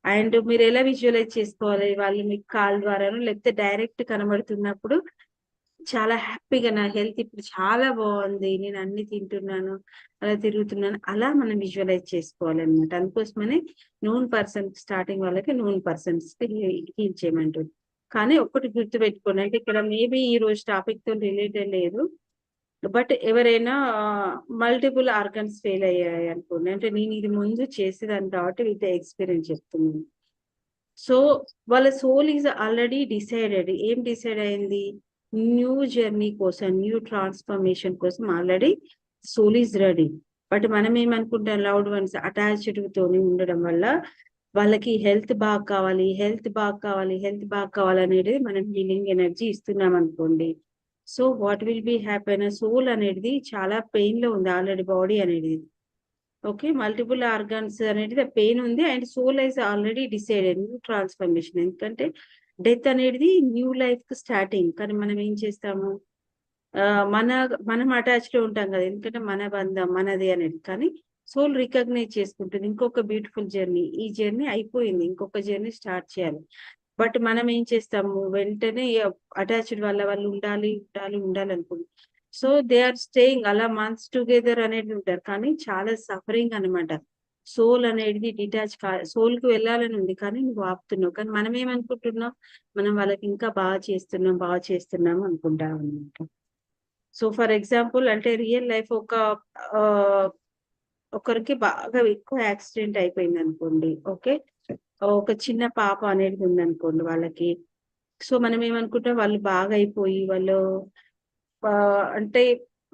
And మీరు ఎలా విజువలైజ్ చేసుకోవాలి, వాళ్ళు మీకు కాల్ ద్వారాను లేకపోతే డైరెక్ట్ కనబడుతున్నప్పుడు చాలా హ్యాపీగా నా హెల్త్ ఇప్పుడు చాలా బాగుంది, నేను అన్ని తింటున్నాను, అలా తిరుగుతున్నాను, అలా మనం విజువలైజ్ చేసుకోవాలన్నమాట. అందుకోసమనే నోన్ పర్సన్ స్టార్టింగ్ వాళ్ళకి నోన్ పర్సన్స్ హీల్ చేయమంటుంది. కానీ ఒక్కటి గుర్తు పెట్టుకోండి, అంటే ఇక్కడ మేబీ ఈ రోజు టాపిక్ తో రిలేటెడ్ లేదు, బట్ ఎవరైనా మల్టిపుల్ ఆర్గన్స్ ఫెయిల్ అయ్యాయి అనుకోండి, అంటే నేను ఇది ముందు చేసేదాన్ని కాబట్టి విత్ ఎక్స్పీరియన్స్ చెప్తున్నాను. సో వాళ్ళ సోల్ ఈజ్ ఆల్రెడీ డిసైడెడ్. ఏం డిసైడ్ అయింది? న్యూ జర్నీ కోసం, న్యూ ట్రాన్స్ఫర్మేషన్ కోసం already soul is ready. But మనం ఏమనుకుంటాం, లౌడ్ వన్స్ అటాచ్డ్ తోని ఉండడం వల్ల వాళ్ళకి హెల్త్ బాగా కావాలి, హెల్త్ బాగా కావాలి, హెల్త్ బాగా కావాలి అనేది మనం హీలింగ్ ఎనర్జీ ఇస్తున్నాం అనుకోండి. So what will be happen, soul అనేది చాలా పెయిన్ లో ఉంది ఆల్రెడీ, బాడీ అనేది. ఓకే, మల్టిపుల్ ఆర్గాన్స్ అనేది పెయిన్ ఉంది and soul is already decided new transformation. ఎందుకంటే డెత్ అనేది న్యూ లైఫ్ కి స్టార్టింగ్. కానీ మనం ఏం చేస్తాము, ఆ, మన మనం అటాచ్ లో ఉంటాం కదా, ఎందుకంటే మన బంధం మనది అనేది. కానీ సోల్ రికగ్నైజ్ చేసుకుంటుంది ఇంకొక బ్యూటిఫుల్ జర్నీ, ఈ జర్నీ అయిపోయింది, ఇంకొక జర్నీ స్టార్ట్ చేయాలి. బట్ మనం ఏం చేస్తాము, వెంటనే అటాచ్డ్ వల్ల వాళ్ళు ఉండాలి ఉండాలి ఉండాలి అనుకుంటాం. సో దే ఆర్ స్టేయింగ్ అలా మంత్స్ టుగెదర్ అనేది ఉంటారు, కానీ చాలా సఫరింగ్ అనమాట. సోల్ అనేది డిటాచ్ సోల్ కి వెళ్ళాలని ఉంది కానీ నువ్వు ఆపుతున్నావు. కానీ మనం ఏమనుకుంటున్నాం, మనం వాళ్ళకి ఇంకా బాగా చేస్తున్నాం అనుకుంటాం అనమాట. సో ఫర్ ఎగ్జాంపుల్ అంటే రియల్ లైఫ్ ఆ, ఒకరికి బాగా ఎక్కువ యాక్సిడెంట్ అయిపోయింది అనుకోండి. ఓకే, ఒక చిన్న పాప అనేది ఉందనుకోండి వాళ్ళకి. సో మనం ఏమనుకుంటాం, వాళ్ళు బాగా అయిపోయి వాళ్ళు అంటే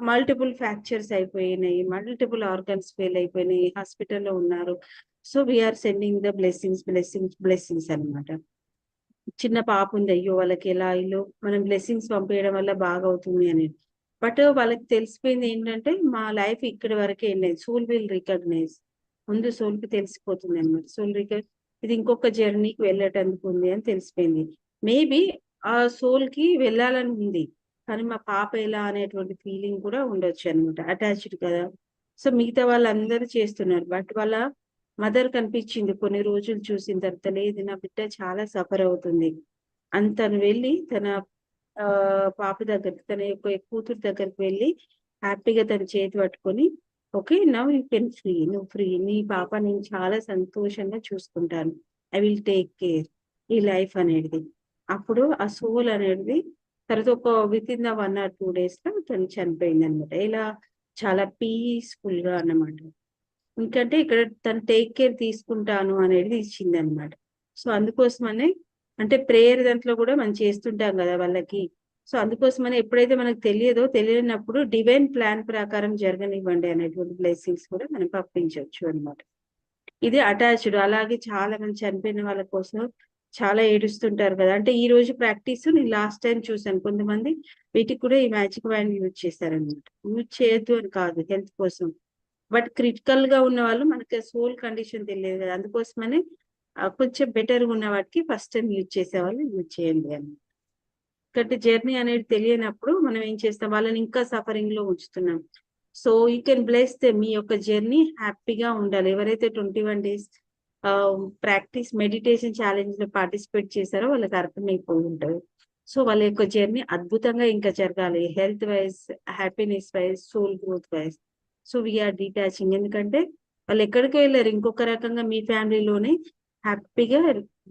మల్టిపుల్ ఫ్రాక్చర్స్ అయిపోయినాయి, మల్టిపుల్ ఆర్గన్స్ ఫెయిల్ అయిపోయినాయి, హాస్పిటల్లో ఉన్నారు. So we're sending the blessings అన్నమాట. చిన్న పాప ఉంది, అయ్యో వాళ్ళకి ఎలా ఇల్లు మనం బ్లెస్సింగ్స్ పంపించడం వల్ల బాగా అవుతుంది అనేది. బట్ వాళ్ళకి తెలిసిపోయింది ఏంటంటే మా లైఫ్ ఇక్కడి వరకే లేదు, సోల్ విల్ రికగ్నైజ్. ముందు సోల్ కి తెలిసిపోతుంది అనమాట, సోల్ రికగ్నైజ్ ఇది ఇంకొక జర్నీకి వెళ్ళేటందుకు ఉంది అని తెలిసిపోయింది. మేబీ ఆ సోల్ కి వెళ్ళాలని ఉంది, కానీ మా పాప ఎలా అనేటువంటి ఫీలింగ్ కూడా ఉండొచ్చు అనమాట, అటాచ్డ్ కదా. సో మిగతా వాళ్ళందరూ చేస్తున్నారు, బట్ వాళ్ళ మదర్ కనిపించింది కొన్ని రోజులు చూసిన తర్వాత, లేదు నా బిడ్డ చాలా సఫర్ అవుతుంది అని తను వెళ్ళి తన ఆ పాప దగ్గరికి, తన యొక్క కూతురు దగ్గరికి వెళ్ళి హ్యాపీగా తన చేతి పట్టుకొని, okay now you can free, నువ్వు ఫ్రీ, నీ పాప నేను చాలా సంతోషంగా చూసుకుంటాను, ఐ విల్ టేక్ కేర్ ఈ లైఫ్ అనేది. అప్పుడు ఆ సోల్ అనేది తర్వాత ఒక with in the 1 or 2 days లో తను చనిపోయింది అనమాట. ఇలా చాలా పీస్ఫుల్ గా అన్నమాట. ఎందుకంటే ఇక్కడ తను టేక్ కేర్ తీసుకుంటాను అనేది ఇచ్చింది అనమాట. సో అందుకోసమనే అంటే ప్రేయర్ దాంట్లో కూడా మనం చేస్తుంటాం కదా వాళ్ళకి. సో అందుకోసమనే ఎప్పుడైతే మనకు తెలియనప్పుడు డివైన్ ప్లాన్ ప్రకారం జరగనివ్వండి అనేటువంటి బ్లెస్సింగ్స్ కూడా మనం పంపించవచ్చు అనమాట. ఇది అటాచ్డ్. అలాగే చాలా మంది చనిపోయిన వాళ్ళ కోసం చాలా ఏడుస్తుంటారు కదా. అంటే ఈ రోజు ప్రాక్టీస్ నేను లాస్ట్ టైం చూసాను, కొంతమంది వీటికి కూడా ఈ మ్యాజిక్ వ్యాండ్ యూజ్ చేశారనమాట. యూజ్ చేయొద్దు అని కాదు హెల్త్ కోసం, బట్ క్రిటికల్ గా ఉన్న వాళ్ళు మనకి సోల్ కండిషన్ తెలియదు కదా, అందుకోసమనే కొంచెం బెటర్ గా ఉన్న వాటికి ఫస్ట్ టైం యూజ్ చేసేవాళ్ళు యూజ్ చేయండి అని. ఎందుకంటే జర్నీ అనేది తెలియనప్పుడు మనం ఏం చేస్తాం, వాళ్ళని ఇంకా సఫరింగ్ లో ఉంచుతున్నాం. So you can bless them, మీ యొక్క జర్నీ హ్యాపీగా ఉండాలి. ఎవరైతే 21 days ప్రాక్టీస్ మెడిటేషన్ ఛాలెంజ్ లో పార్టిసిపేట్ చేశారో వాళ్ళకి అర్థమైపోయి ఉంటుంది. సో వాళ్ళ యొక్క జర్నీ అద్భుతంగా ఇంకా జరగాలి, health wise, happiness wise, soul growth wise. So we're detaching, ఎందుకంటే వాళ్ళు ఎక్కడికి వెళ్ళారు, ఇంకొక రకంగా మీ ఫ్యామిలీలోనే హ్యాపీగా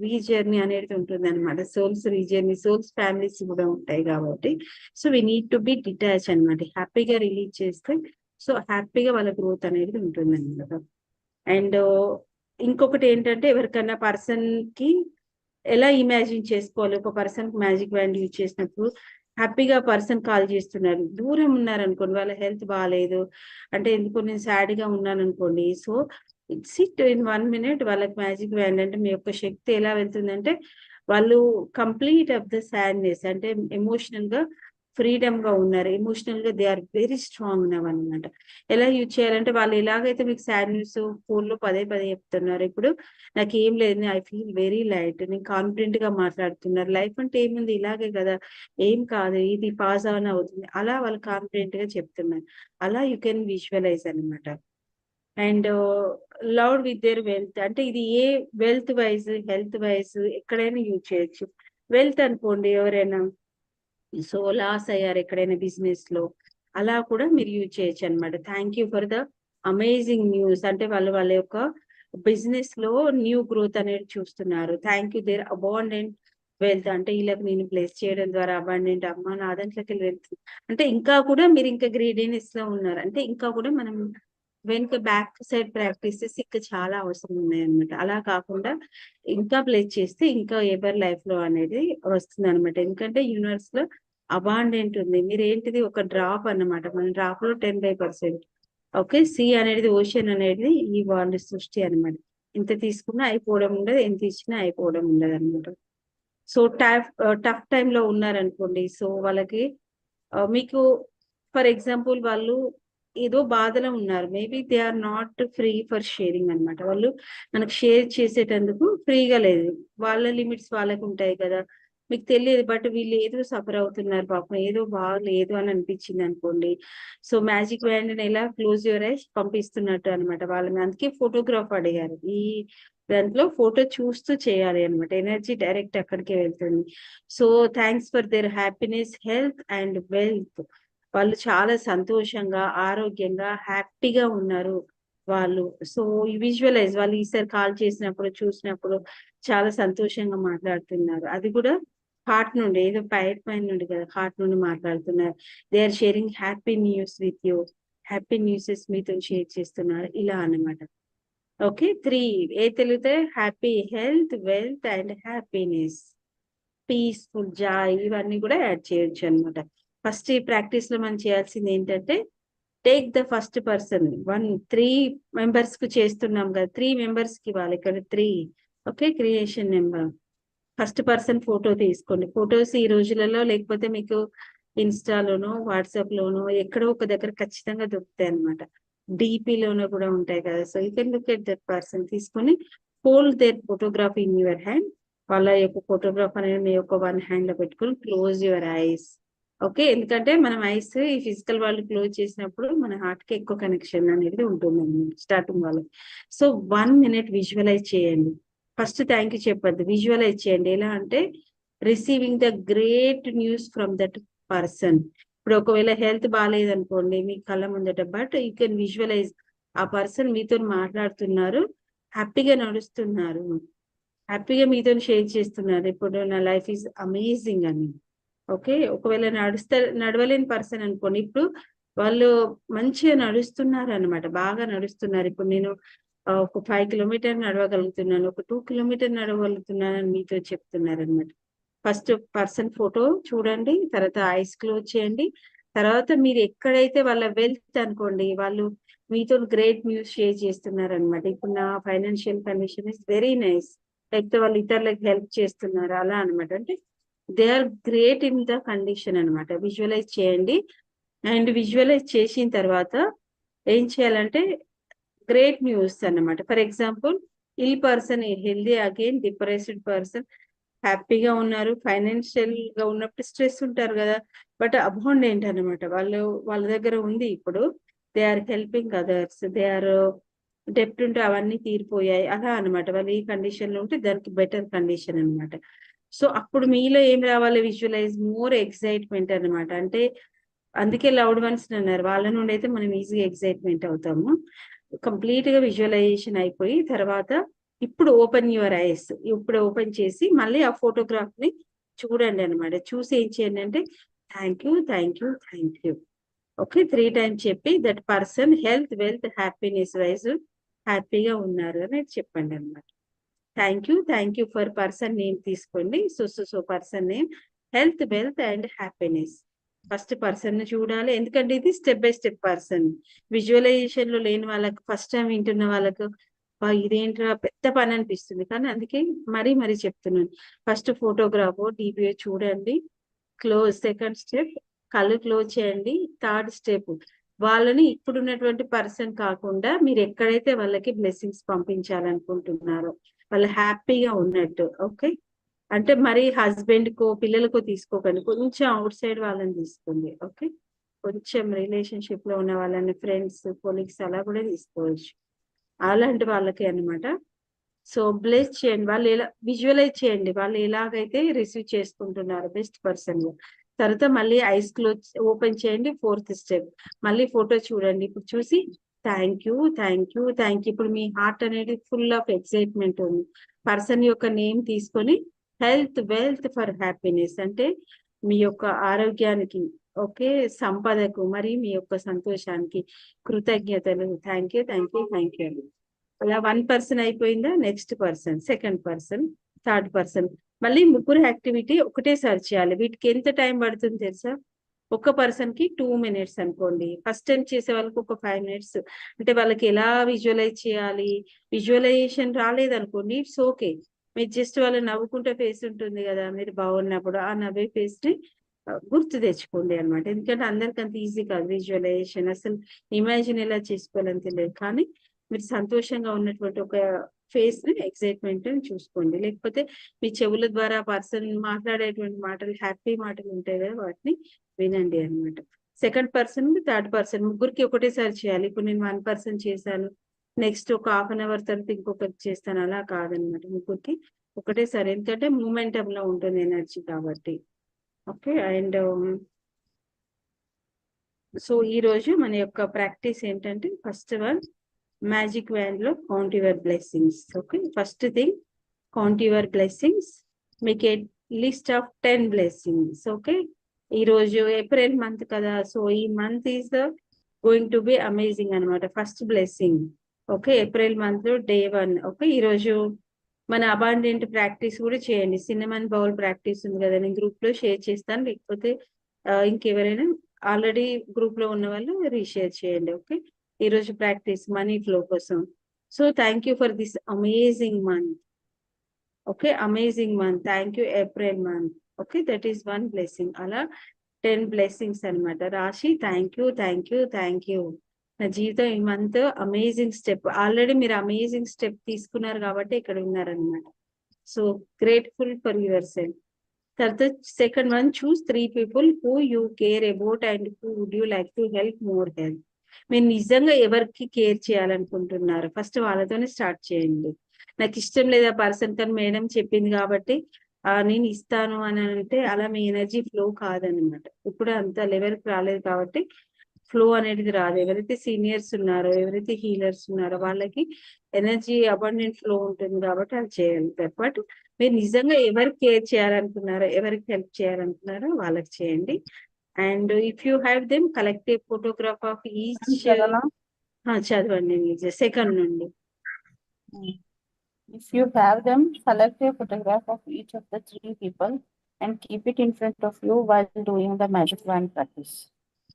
రీజర్నీ అనేది ఉంటుంది అనమాట. సోల్స్ రీజర్నీ, సోల్స్ ఫ్యామిలీస్ కూడా ఉంటాయి కాబట్టి so we need to be detach అనమాట. హ్యాపీగా రిలీజ్ చేస్తే సో హ్యాపీగా వాళ్ళ గ్రోత్ అనేది ఉంటుంది అనమాట. అండ్ ఇంకొకటి ఏంటంటే ఎవరికైనా పర్సన్ కి ఎలా ఇమాజిన్ చేసుకోవాలి, ఒక పర్సన్ మ్యాజిక్ వ్యాండ్ యూజ్ చేసినప్పుడు హ్యాపీగా పర్సన్ కాల్ చేస్తున్నారు, దూరం ఉన్నారు అనుకోండి, వాళ్ళ హెల్త్ బాగాలేదు అంటే ఎందుకో నేను సాడ్ గా ఉన్నాను అనుకోండి. సో సిట్ ఇన్ 1 minute వాళ్ళకి మ్యాజిక్ వ్యాండ్ అంటే మీ యొక్క శక్తి ఎలా వెళ్తుందంటే వాళ్ళు కంప్లీట్ ఆఫ్ ద సాడ్నెస్ అంటే ఎమోషనల్ గా ఫ్రీడమ్ గా ఉన్నారు, ఎమోషనల్ గా they are very strong now అనమాట. ఎలా యూజ్ చేయాలంటే వాళ్ళు ఎలాగైతే మీకు సాడ్ న్యూస్ ఫోన్ లో పదే పదే చెప్తున్నారు, ఇప్పుడు నాకు ఏం లేదు, ఐ ఫీల్ వెరీ లైట్, నేను కాన్ఫిడెంట్ గా మాట్లాడుతున్నారు, లైఫ్ అంటే ఏముంది ఇలాగే కదా, ఏం కాదు, ఇది పాస్ ఆన్ అవుతుంది, అలా వాళ్ళు కాన్ఫిడెంట్ గా చెప్తున్నారు. అలా యూ కెన్ విజువలైజ్ అనమాట. And loved with their wealth. అంటే ఇది ఏ వెల్త్ వైజ్, హెల్త్ వైజ్ ఎక్కడైనా యూజ్ చేయొచ్చు. వెల్త్ అనుకోండి, ఎవరైనా సో లాస్ అయ్యారు ఎక్కడైనా బిజినెస్ లో, అలా కూడా మీరు యూజ్ చేయొచ్చు అనమాట. Thank you for the amazing news, అంటే వాళ్ళ యొక్క బిజినెస్ లో న్యూ గ్రోత్ అనేది చూస్తున్నారు. Thank you their abundant wealth, అంటే వీళ్ళకి నేను ప్లేస్ చేయడం ద్వారా అబాండెంట్ అమ్మ నా దాంట్లోకి వెళ్ళి వెళ్తుంది. అంటే ఇంకా కూడా మీరు ఇంకా గ్రీడీనెస్ లో ఉన్నారు, అంటే ఇంకా కూడా మనం వెనుక బ్యాక్ సైడ్ ప్రాక్టీసెస్ ఇంకా చాలా అవసరం ఉన్నాయి అనమాట. అలా కాకుండా ఇంకా ప్లేస్ చేస్తే ఇంకా ఎవరి లైఫ్ లో అనేది వస్తుంది అనమాట. ఎందుకంటే యూనివర్స్ లో అబాండెంట్ ఉంది. మీరు ఏంటిది ఒక డ్రాప్ అన్నమాట. మన డ్రాప్ లో 10%. ఓకే, సి అనేది ఓషన్ అనేది ఈ వరల్డ్ సృష్టి అన్నమాట. ఎంత తీసుకున్నా అయిపోవడం ఉండదు, ఎంత ఇచ్చినా అయిపోవడం ఉండదు అనమాట. సో టఫ్ టైంలో ఉన్నారనుకోండి, సో వాళ్ళకి మీకు ఫర్ ఎగ్జాంపుల్ వాళ్ళు ఏదో బాధలో ఉన్నారు, maybe they are not free for sharing అన్నమాట. వాళ్ళు మనకు షేర్ చేసేటందుకు ఫ్రీగా లేదు, వాళ్ళ లిమిట్స్ వాళ్ళకు ఉంటాయి కదా, మీకు తెలియదు. బట్ వీళ్ళు ఏదో సఫర్ అవుతున్నారు పాపం, ఏదో బాగలేదు అని అనిపించింది అనుకోండి. సో మ్యాజిక్ వ్యాండ్ ఎలా క్లోజ్ యువర్ ఐస్ పంపిస్తున్నట్టు అనమాట వాళ్ళని. అందుకే ఫోటోగ్రాఫ్ అడిగారు. ఈ దాంట్లో ఫోటో చూస్తూ చేయాలి అనమాట, ఎనర్జీ డైరెక్ట్ అక్కడికే వెళ్తుంది. So thanks for their happiness, health and wealth. వాళ్ళు చాలా సంతోషంగా, ఆరోగ్యంగా, హ్యాపీగా ఉన్నారు వాళ్ళు. సో విజువలైజ్, వాళ్ళు ఈసారి కాల్ చేసినప్పుడు చూసినప్పుడు చాలా సంతోషంగా మాట్లాడుతున్నారు. అది కూడా హార్ట్ నుండి, ఏదో పైన నుండి కదా, హార్ట్ నుండి మాట్లాడుతున్నారు. They are sharing happy news with you, happy newses మీతో షేర్ చేస్తున్నారు, ఇలా అన్నమాట. ఓకే, 3 ఏ తెలిగితే happy, health, wealth and happiness, peaceful, joy, ఇవన్నీ కూడా యాడ్ చేయొచ్చు అనమాట. ఫస్ట్ ఈ ప్రాక్టీస్ లో మనం చేయాల్సింది ఏంటంటే take the first person. 3 members కు చేస్తున్నాం కదా, 3 మెంబర్స్ కి ఇవ్వాలి ఇక్కడ 3. Okay, creation number. First person photo తీసుకోండి. ఫొటోస్ ఈ రోజులలో లేకపోతే మీకు ఇన్స్టాలోనో వాట్సాప్ లోనో ఎక్కడో ఒక దగ్గర ఖచ్చితంగా దొరుకుతాయి అనమాట. లోనో కూడా ఉంటాయి కదా. So you can look at that person, తీసుకొని hold their photograph in your hand. వాళ్ళ యొక్క ఫోటోగ్రాఫ్ అనేది మీ యొక్క 1 హ్యాండ్ లో పెట్టుకొని క్లోజ్ యువర్ ఐస్. ఓకే, ఎందుకంటే మనం ఐస్ ఈ ఫిజికల్ వాళ్ళు క్లోజ్ చేసినప్పుడు మన హార్ట్ కి ఎక్కువ కనెక్షన్ అనేది ఉంటుంది అన్నమాట స్టార్టింగ్ వాళ్ళకి. సో 1 మినిట్ విజువలైజ్ చేయండి. ఫస్ట్ థ్యాంక్ యూ చెప్పద్దు, విజువలైజ్ చేయండి. ఎలా అంటే receiving the great news from that person. ఇప్పుడు ఒకవేళ హెల్త్ బాగాలేదనుకోండి మీ కళ్ళ ముందట, బట్ యూ కెన్ విజువలైజ్ ఆ పర్సన్ మీతో మాట్లాడుతున్నారు, హ్యాపీగా నడుస్తున్నారు, హ్యాపీగా మీతో షేర్ చేస్తున్నారు, ఇప్పుడు నా లైఫ్ ఈజ్ అమేజింగ్ అని. ఓకే, ఒకవేళ నడవలేని పర్సన్ అనుకోండి, ఇప్పుడు వాళ్ళు మంచిగా నడుస్తున్నారు అనమాట, బాగా నడుస్తున్నారు. ఇప్పుడు నేను ఒక 5 కిలోమీటర్ నడవగలుగుతున్నాను, ఒక 2 కిలోమీటర్ నడవగలుగుతున్నాను అని మీతో చెప్తున్నారు అనమాట. ఫస్ట్ పర్సన్ ఫోటో చూడండి, తర్వాత ఐస్ క్లోజ్ చేయండి. తర్వాత మీరు ఎక్కడైతే వాళ్ళ వెల్త్ అనుకోండి, వాళ్ళు మీతో గ్రేట్ న్యూస్ షేర్ చేస్తున్నారు అనమాట. ఇప్పుడు నా financial condition is very nice, లేకపోతే వాళ్ళు ఇతరులకు హెల్ప్ చేస్తున్నారు, అలా అనమాట. అంటే they are great in the condition అనమాట. విజువలైజ్ చేయండి. అండ్ విజువలైజ్ చేసిన తర్వాత ఏం చేయాలంటే గ్రేట్ న్యూస్ అన్నమాట. For example ill person healthy again, depressed person హ్యాపీగా ఉన్నారు. ఫైనాన్షియల్ గా ఉన్నప్పుడు స్ట్రెస్ ఉంటారు కదా, బట్ అబౌండెంట్ అనమాట. వాళ్ళ దగ్గర ఉంది ఇప్పుడు. They are helping others, they are డెప్ట్ ఉంటే అవన్నీ తీరిపోయాయి, అలా అనమాట. వాళ్ళు ఈ కండిషన్ లో ఉంటే దానికి బెటర్ కండిషన్ అనమాట. సో అప్పుడు మీలో ఏం రావాలి, విజువలైజ్ మోర్ ఎక్సైట్మెంట్ అనమాట. అంటే అందుకే లౌడ్ వన్స్ అన్నారు, వాళ్ళ నుండి అయితే మనం ఈజీగా ఎక్సైట్మెంట్ అవుతాము. కంప్లీట్ గా విజువలైజేషన్ అయిపోయి తర్వాత ఇప్పుడు ఓపెన్ యువర్ ఐస్, ఇప్పుడు ఓపెన్ చేసి మళ్ళీ ఆ ఫోటోగ్రాఫ్ ని చూడండి అనమాట. చూసి ఏం చేయండి అంటే thank you, thank you, thank you. Okay, 3 times చెప్పి that person health, wealth, happiness wise హ్యాపీగా ఉన్నారు అని చెప్పండి అనమాట. Thank you for person name తీసుకోండి. So person name, health, wealth and happiness. First person ని చూడాలి, ఎందుకంటే ఇది step by step person. Visualisation లో లేని వాళ్ళకి, ఫస్ట్ టైం వింటున్న వాళ్ళకు ఇదేంట్రా పెద్ద పని అనిపిస్తుంది, కానీ అందుకే మరీ చెప్తున్నాను. ఫస్ట్ ఫోటోగ్రాఫ్ డిపిఓ చూడండి, క్లోజ్. సెకండ్ స్టెప్ కళ్ళు క్లోజ్ చేయండి. థర్డ్ స్టెప్ వాళ్ళని ఇప్పుడున్నటువంటి పర్సన్ కాకుండా మీరు ఎక్కడైతే వాళ్ళకి బ్లెస్సింగ్స్ పంపించాలనుకుంటున్నారో వాళ్ళు హ్యాపీగా ఉన్నట్టు. ఓకే, అంటే మరి హస్బెండ్ కో పిల్లలకో తీసుకోకండి, కొంచెం అవుట్ సైడ్ వాళ్ళని తీసుకోండి. ఓకే, కొంచెం రిలేషన్షిప్ లో ఉన్న వాళ్ళని, ఫ్రెండ్స్, కొలీగ్స్ అలా కూడా తీసుకోవచ్చు. అలాంటి వాళ్ళకి అన్నమాట. సో బ్లెస్ చేయండి, వాళ్ళు ఎలా విజువలైజ్ చేయండి, వాళ్ళు ఎలాగైతే రిసీవ్ చేసుకుంటున్నారు బెస్ట్ పర్సన్. తర్వాత మళ్ళీ ఐస్ క్లోజ్ ఓపెన్ చేయండి, ఫోర్త్ స్టెప్ మళ్ళీ ఫోటో చూడండి. ఇప్పుడు చూసి thank you, thank you, thank you. ఇప్పుడు మీ హార్ట్ అనేది ఫుల్ ఆఫ్ ఎక్సైట్మెంట్ ఉంది. పర్సన్ యొక్క నేమ్ తీసుకొని హెల్త్ వెల్త్ ఫర్ హ్యాపీనెస్ అంటే మీ యొక్క ఆరోగ్యానికి, ఓకే, సంపదకు, మరి మీ యొక్క సంతోషానికి కృతజ్ఞతలు. Thank you, thank you, thank you. అలా 1 పర్సన్ అయిపోయిందా, next person, second person, third person. మళ్ళీ ముగ్గురు యాక్టివిటీ ఒకటేసారి చేయాలి. వీటికి ఎంత టైం పడుతుంది తెలుసా? ఒక పర్సన్ కి 2 minutes అనుకోండి. ఫస్ట్ టైం చేసే వాళ్ళకి ఒక 5 minutes. అంటే వాళ్ళకి ఎలా విజువలైజ్ చేయాలి, విజువలైజేషన్ రాలేదనుకోండి, ఇట్స్ ఓకే. మీరు జస్ట్ వాళ్ళు నవ్వుకుంటే ఫేస్ ఉంటుంది కదా మీరు బాగున్నప్పుడు, ఆ నవ్వే ఫేస్ ని గుర్తు తెచ్చుకోండి అనమాట. ఎందుకంటే అందరికి అంత ఈజీ కాదు విజువలైజేషన్, అసలు ఇమాజిన్ ఎలా చేసుకోవాలని తెలియదు. కానీ మీరు సంతోషంగా ఉన్నటువంటి ఒక ఫేస్ ని, ఎక్సైట్మెంట్ చూసుకోండి. లేకపోతే మీ చెవుల ద్వారా పర్సన్ మాట్లాడేటువంటి మాటలు, హ్యాపీ మాటలు ఉంటాయి కదా, వాటిని వినండి అనమాట. సెకండ్ పర్సన్, థర్డ్ పర్సన్ ముగ్గురికి ఒకటేసారి చేయాలి. ఇప్పుడు నేను 1 పర్సన్ చేశాను, నెక్స్ట్ ఒక 1/2 hour తర్వాత ఇంకొకరికి చేస్తాను, అలా కాదనమాట. ముగ్గురికి ఒకటేసారి, ఎందుకంటే మూమెంటం లో ఉంటుంది ఎనర్జీ కాబట్టి. ఓకే. అండ్ సో ఈ రోజు మన యొక్క ప్రాక్టీస్ ఏంటంటే, ఫస్ట్ వన్ మ్యాజిక్ వ్యాండ్ లో count your blessings. Okay, first thing count your blessings, make a list of 10 blessings. Okay, ఈ రోజు ఏప్రిల్ మంత్ కదా, సో ఈ month is the going to be amazing అనమాట. First blessing, okay, April month లో day 1. Okay, ఈ రోజు మన abundant practice కూడా చేయండి. సిన్నమన్ బౌల్ ప్రాక్టీస్ ఉంది కదా, నేను గ్రూప్ లో షేర్ చేస్తాను. లేకపోతే ఇంకెవరైనా ఆల్రెడీ గ్రూప్ లో ఉన్న వాళ్ళు రీషేర్ చేయండి. ఓకే, ఈ రోజు ప్రాక్టీస్ మనీ ఫ్లో కోసం. So thank you for this amazing month. Okay, amazing month. Thank you April month. Okay, that is 1 blessing. అలా 10 బ్లెస్సింగ్స్ అనమాట రాసి thank you, thank you, thank you. నా జీవితం ఈ మంత్ అమేజింగ్ స్టెప్. ఆల్రెడీ మీరు amazing step తీసుకున్నారు కాబట్టి ఇక్కడ ఉన్నారనమాట. So grateful for yourself. తర్వాత second one, choose 3 people who you care about and who would you like to help more help. మీరు నిజంగా ఎవరికి కేర్ చేయాలనుకుంటున్నారు, ఫస్ట్ వాళ్ళతోనే స్టార్ట్ చేయండి. నాకు ఇష్టం లేదా పర్సన్, కానీ మేడం చెప్పింది కాబట్టి నేను ఇస్తాను అని అంటే, అలా మీ ఎనర్జీ ఫ్లో కాదనమాట. ఇప్పుడు అంత లెవెల్కి రాలేదు కాబట్టి ఫ్లో అనేది రాదు. ఎవరైతే సీనియర్స్ ఉన్నారో, ఎవరైతే హీలర్స్ ఉన్నారో వాళ్ళకి ఎనర్జీ అబండెంట్ ఫ్లో ఉంటుంది కాబట్టి అది చేయగలుగుతారు. బట్ మీరు నిజంగా ఎవరికి కేర్ చేయాలనుకున్నారో, ఎవరికి హెల్ప్ చేయాలనుకున్నారో వాళ్ళకి చేయండి. And if you have them collect A photograph of each. చదవండి సెకండ్ నుండి. If you have them, select a photograph of each of the 3 people and keep it in front of you while doing the magic wand practice.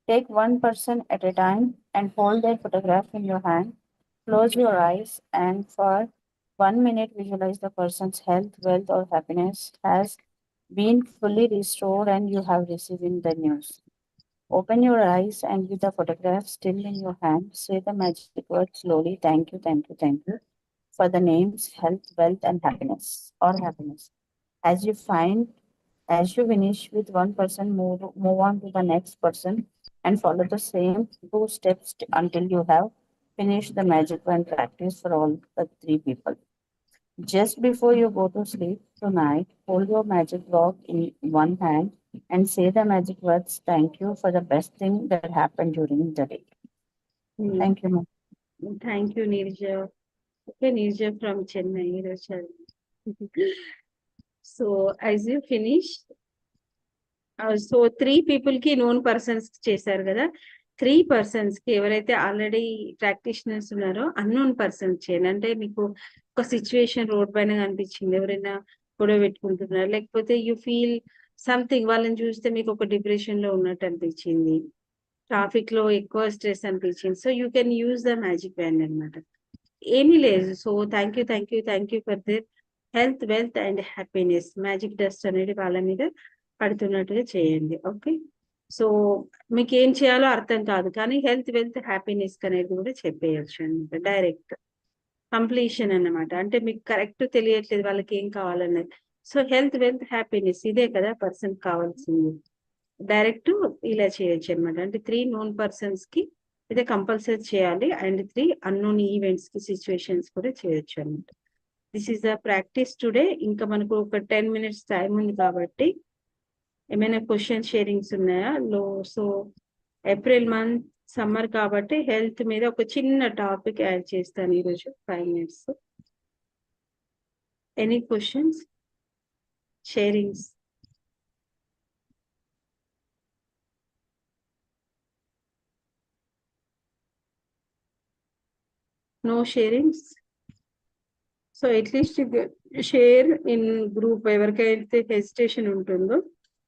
Take one person at a time and hold their photograph in your hand. Close your eyes and for 1 minute visualize the person's health, wealth, or happiness has been fully restored and you have received the news. Open your eyes and with the photograph still in your hand, say the magic word slowly. Thank you, thank you, thank you for the names health, wealth, and happiness or happiness. As you finish with one person, move on to the next person and follow the same 2 steps until you have finished the magic wand practice for all the 3 people. Just before you go to sleep tonight, hold your magic rock in one hand and say the magic words, thank you for the best thing that happened during the day. Thank you, ma'am. Thank you Neeraja. Okay, Neeraja from Chennai. So as you finish, so 3 people కి known persons చేశారు కదా, 3 persons కి ఎవరైతే already practitioners ఉన్నారో unknown persons చేయండి. అంటే మీకు ఒక సిచ్యువేషన్ రోడ్ పైన కనిపించింది, ఎవరైనా గొడవ పెట్టుకుంటున్నారు, లేకపోతే యూ ఫీల్ సంథింగ్, వాళ్ళని చూస్తే మీకు ఒక డిప్రెషన్ లో ఉన్నట్టు అనిపించింది, ట్రాఫిక్ లో ఎక్కువ స్ట్రెస్ అనిపించింది. So you can use the magic band అనమాట. ఏమీ లేదు. So thank you, thank you, thank you for their health, wealth and happiness. Magic dust అనేది వాళ్ళ మీద పడుతున్నట్టుగా చేయండి. ఓకే, సో మీకు ఏం చేయాలో అర్థం కాదు, కానీ హెల్త్, వెల్త్, హ్యాపీనెస్ అనేది కూడా చెప్పేయచ్చు అనమాట. డైరెక్ట్ కంప్లీషన్ అన్నమాట. అంటే మీకు కరెక్ట్ తెలియట్లేదు వాళ్ళకి ఏం కావాలన్నది. సో హెల్త్, వెల్త్, హ్యాపీనెస్ ఇదే కదా పర్సన్ కావాల్సింది. డైరెక్ట్ ఇలా చేయొచ్చు అనమాట. అంటే 3 known persons కి అయితే కంపల్సరీ చేయాలి. అండ్ 3 అన్నోన్ ఈవెంట్స్ కి సిచ్యువేషన్స్ కూడా చేయొచ్చు అన్నమాట. This is the practice today. ఇంకా మనకు ఒక 10 minutes టైం ఉంది కాబట్టి ఏమైనా క్వశ్చన్ షేరింగ్స్ ఉన్నాయా? సో ఏప్రిల్ మంత్ సమ్మర్ కాబట్టి హెల్త్ మీద ఒక చిన్న టాపిక్ యాడ్ చేస్తాను ఈరోజు 5 minutes. Any questions sharings? No sharings. So at least share in group ఎవరికైతే హెసిటేషన్ ఉంటుందో.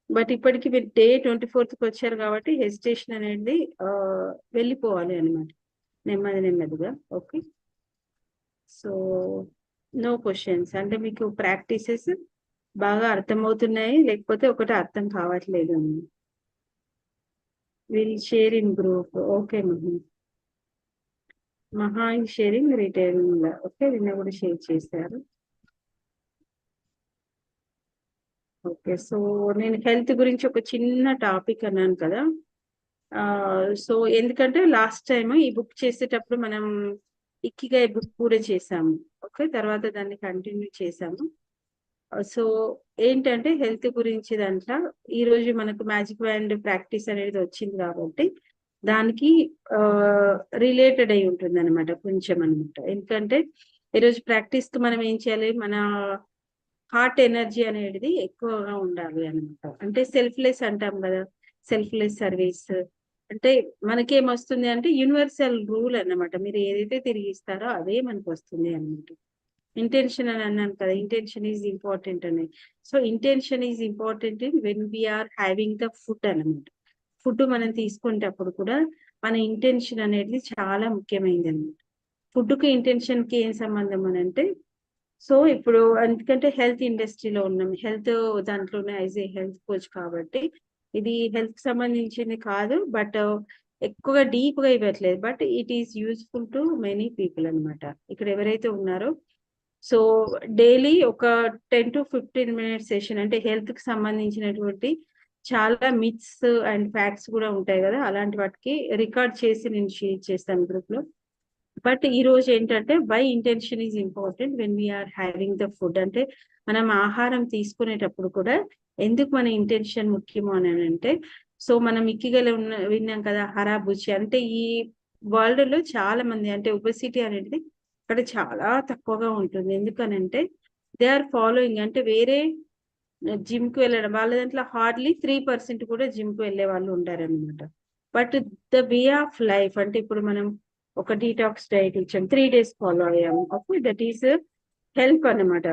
బట్ ఇప్పటికి మీరు డే 24th వచ్చారు కాబట్టి హెసిటేషన్ అనేది వెళ్ళిపోవాలి అనమాట, నెమ్మదిగా. Okay, so no questions. అంటే మీకు ప్రాక్టీసెస్ బాగా అర్థమవుతున్నాయి, లేకపోతే ఒకటి అర్థం కావట్లేదు అని. Will share in group. Okay మహా షేరింగ్ రిటైలింగ్. ఓకే, నిన్న కూడా షేర్ చేశారు. ఓకే, సో నేను హెల్త్ గురించి ఒక చిన్న టాపిక్ అన్నాను కదా. సో ఎందుకంటే లాస్ట్ టైం ఈ బుక్ చేసేటప్పుడు మనం ఇక్కిగా బుక్ కూడా చేసాము. ఓకే, తర్వాత దాన్ని కంటిన్యూ చేసాము. సో ఏంటంటే హెల్త్ గురించి దాంట్లో ఈ రోజు మనకు మ్యాజిక్ బ్యాండ్ ప్రాక్టీస్ అనేది వచ్చింది కాబట్టి దానికి రిలేటెడ్ అయి ఉంటుంది అనమాట కొంచెం అనమాట. ఎందుకంటే ఈరోజు ప్రాక్టీస్ కి మనం ఏం చేయాలి, మన హార్ట్ ఎనర్జీ అనేది ఎక్కువగా ఉండాలి అనమాట. అంటే సెల్ఫ్లెస్ అంటాం కదా, సెల్ఫ్లెస్ సర్వీస్ అంటే మనకేమొస్తుంది అంటే యూనివర్సల్ రూల్ అన్నమాట. మీరు ఏదైతే తిరిగిస్తారో అదే మనకు వస్తుంది అన్నమాట. ఇంటెన్షన్ అని అన్నాను కదా, ఇంటెన్షన్ ఈజ్ ఇంపార్టెంట్ అని. So intention is important when we're having the food అన్నమాట. ఫుడ్ మనం తీసుకునేటప్పుడు కూడా మన ఇంటెన్షన్ అనేది చాలా ముఖ్యమైనది అన్నమాట. ఫుడ్ కి ఇంటెన్షన్ కి ఏం సంబంధం అని అంటే, సో ఇప్పుడు ఎందుకంటే హెల్త్ ఇండస్ట్రీలో ఉన్నాం, హెల్త్ దాంట్లోనే యాజ్ ఏ హెల్త్ కోచ్ కాబట్టి ఇది హెల్త్ కి సంబంధించింది కాదు, బట్ ఎక్కువగా డీప్ గా ఇవ్వట్లేదు, but it is useful to many people అన్నమాట. ఇక్కడ ఎవరైతే ఉన్నారో సో డైలీ ఒక 10 to 15 minutes సెషన్, అంటే హెల్త్ కి సంబంధించినటువంటి చాలా మిత్స్ అండ్ ఫ్యాక్ట్స్ కూడా ఉంటాయి కదా, అలాంటి వాటికి రికార్డ్ చేసి నేను షేర్ చేస్తాను గ్రూప్ లో. బట్ ఈ రోజు ఏంటంటే why intention is important when we're having the food. అంటే మనం ఆహారం తీసుకునేటప్పుడు కూడా ఎందుకు మన ఇంటెన్షన్ ముఖ్యము అని అంటే, సో మనం విన్నాం కదా హరాబుచి అంటే ఈ వరల్డ్ లో చాలా మంది అంటే ఒబెసిటీ అనేది అక్కడ చాలా తక్కువగా ఉంటుంది. ఎందుకనంటే దే ఆర్ ఫాలోయింగ్, అంటే వేరే జిమ్ కి వెళ్ళడం వాళ్ళ దాంట్లో హార్డ్లీ 3% కూడా జిమ్ కి వెళ్ళే వాళ్ళు ఉంటారనమాట. But the way of life అంటే ఇప్పుడు మనం ఒక డీటాక్స్ డైట్ ఇచ్చాం, 3 days ఫాలో అయ్యాము. ఓకే, దట్ ఈస్ హెల్ప్ అన్నమాట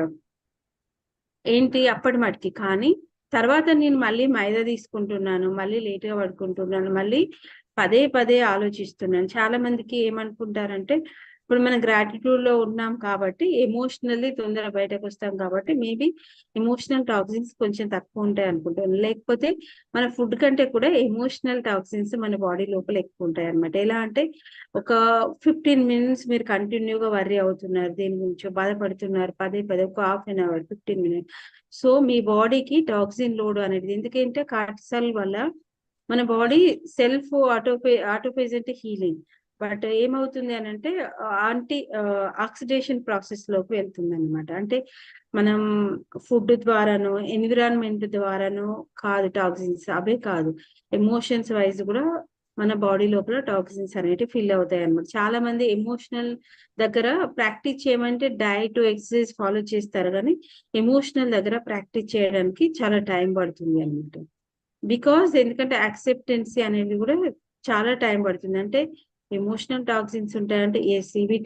ఏంటి అప్పటి మటుకి. కానీ తర్వాత నేను మళ్ళీ మైదా తీసుకుంటున్నాను, మళ్ళీ లేట్ గా పడుకుంటున్నాను, మళ్ళీ పదే ఆలోచిస్తున్నాను. చాలా మందికి ఏమనుకుంటారంటే, ఇప్పుడు మనం గ్రాటిట్యూడ్ లో ఉన్నాం కాబట్టి ఎమోషనల్లీ తొందర బయటకు వస్తాం కాబట్టి మేబీ ఎమోషనల్ టాక్సిన్స్ కొంచెం తక్కువ ఉంటాయి అనుకుంటాను. లేకపోతే మన ఫుడ్ కంటే కూడా ఎమోషనల్ టాక్సిన్స్ మన బాడీ లోపల ఎక్కువ ఉంటాయి అనమాట. ఎలా అంటే ఒక 15 minutes మీరు కంటిన్యూగా వర్రీ అవుతున్నారు, దేని గురించో బాధపడుతున్నారు, పదే ఒక 1/2 hour 15 minutes. సో మీ బాడీకి టాక్సిన్ లోడ్ అనేది, ఎందుకంటే కార్టిసాల్ వల్ల మన బాడీ సెల్ఫ్ ఆటోఫేజ్ అంటే హీలింగ్, బట్ ఏమవుతుంది అని అంటే ఆక్సిడేషన్ ప్రాసెస్ లోకి వెళ్తుంది అనమాట. అంటే మనం ఫుడ్ ద్వారానో ఎన్విరాన్మెంట్ ద్వారానో కాదు టాక్సిన్స్, అవే కాదు ఎమోషన్స్ వైజ్ కూడా మన బాడీ లోపల టాక్సిన్స్ అనేవి ఫిల్ అవుతాయి అనమాట. చాలా మంది ఎమోషనల్ దగ్గర ప్రాక్టీస్ చేయమంటే డైట్ ఎక్సర్సైజ్ ఫాలో చేస్తారు, కానీ ఎమోషనల్ దగ్గర ప్రాక్టీస్ చేయడానికి చాలా టైం పడుతుంది అనమాట. బికాస్ ఎందుకంటే యాక్సెప్టెన్సీ అనేది కూడా చాలా టైం పడుతుంది. అంటే ఎమోషనల్ టాక్సిన్స్ ఉంటాయంటే ఎస్, ఇవి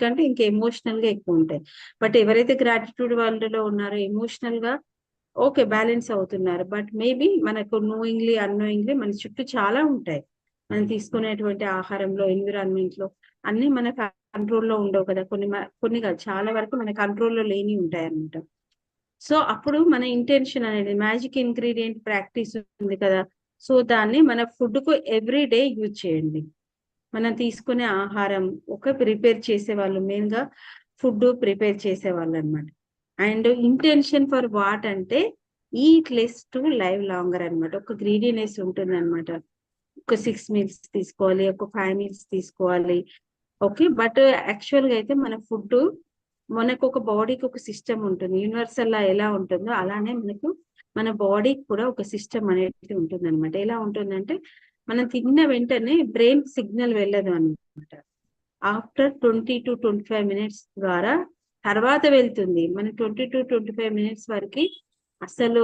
కంటే ఇంకా ఎమోషనల్ గా ఎక్కువ ఉంటాయి. బట్ ఎవరైతే గ్రాటిట్యూడ్ వాళ్ళలో ఉన్నారో ఎమోషనల్ గా ఓకే బ్యాలెన్స్ అవుతున్నారు, బట్ మేబీ మనకు నోయింగ్లీ అన్నోయింగ్లీ మన చుట్టూ చాలా ఉంటాయి. మనం తీసుకునేటువంటి ఆహారంలో ఎన్విరాన్మెంట్ లో అన్ని మన కంట్రోల్లో ఉండవు కదా, కొన్ని కాదు చాలా వరకు మన కంట్రోల్లో లేని ఉంటాయి అన్నమాట. సో అప్పుడు మన ఇంటెన్షన్ అనేది మ్యాజిక్ ఇంగ్రీడియంట్ ప్రాక్టీస్ ఉంది కదా, సో దాన్ని మన ఫుడ్ కు ఎవ్రీ డే యూజ్ చేయండి. మనం తీసుకునే ఆహారం ప్రిపేర్ చేసేవాళ్ళు, మెయిన్ గా ఫుడ్ ప్రిపేర్ చేసేవాళ్ళు అనమాట. అండ్ ఇంటెన్షన్ ఫర్ వాట్ అంటే eat less to live longer అనమాట. ఒక గ్రీడీనెస్ ఉంటుంది అనమాట. ఒక 6 మీల్స్ తీసుకోవాలి, ఒక 5 మీల్స్ తీసుకోవాలి. ఓకే. బట్ యాక్చువల్‌గా అయితే మన ఫుడ్ మనకు ఒక బాడీకి ఒక సిస్టమ్ ఉంటుంది. యూనివర్సల్‌లా ఎలా ఉంటుందో అలానే మనకు మన బాడీకి కూడా ఒక సిస్టమ్ అనేది ఉంటుందన్నమాట. ఎలా ఉంటుందంటే మనం తిన్న వెంటనే బ్రెయిన్‌కి సిగ్నల్ వెళ్ళదు అన్నమాట. ఆఫ్టర్ 20-25 మినిట్స్ ద్వారా తర్వాత వెళ్తుంది. మనం 20-25 మినిట్స్ వరకి అసలు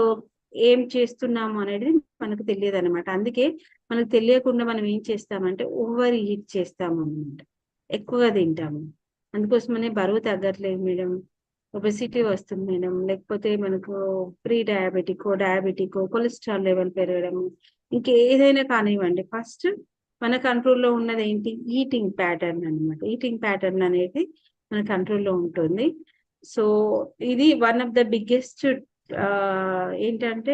ఏం చేస్తున్నాము అనేది మనకు తెలియదన్నమాట. అందుకే మనకు తెలియకుండా మనం ఏం చేస్తామంటే ఓవర్ ఈట్ చేస్తామన్నమాట. ఎక్కువగా తింటాము. అందుకోసమనే బరువు తగ్గట్లేదు మేడం. ఒబెసిటీ వస్తుంది మేడం. లేకపోతే మనకు ప్రీ డయాబెటికో, డయాబెటికో, కొలెస్ట్రాల్ లెవెల్ పెరగడము. ఇంకేదైనా కానివ్వండి. ఫస్ట్ మన కంట్రోల్‌లో ఉన్నదేంటి? ఈటింగ్ ప్యాటర్న్ అన్నమాట. ఈటింగ్ ప్యాటర్న్ అనేది మన కంట్రోల్‌లో ఉంటుంది. సో, ఇది వన్ ఆఫ్ ద బిగ్గెస్ట్ ఏంటంటే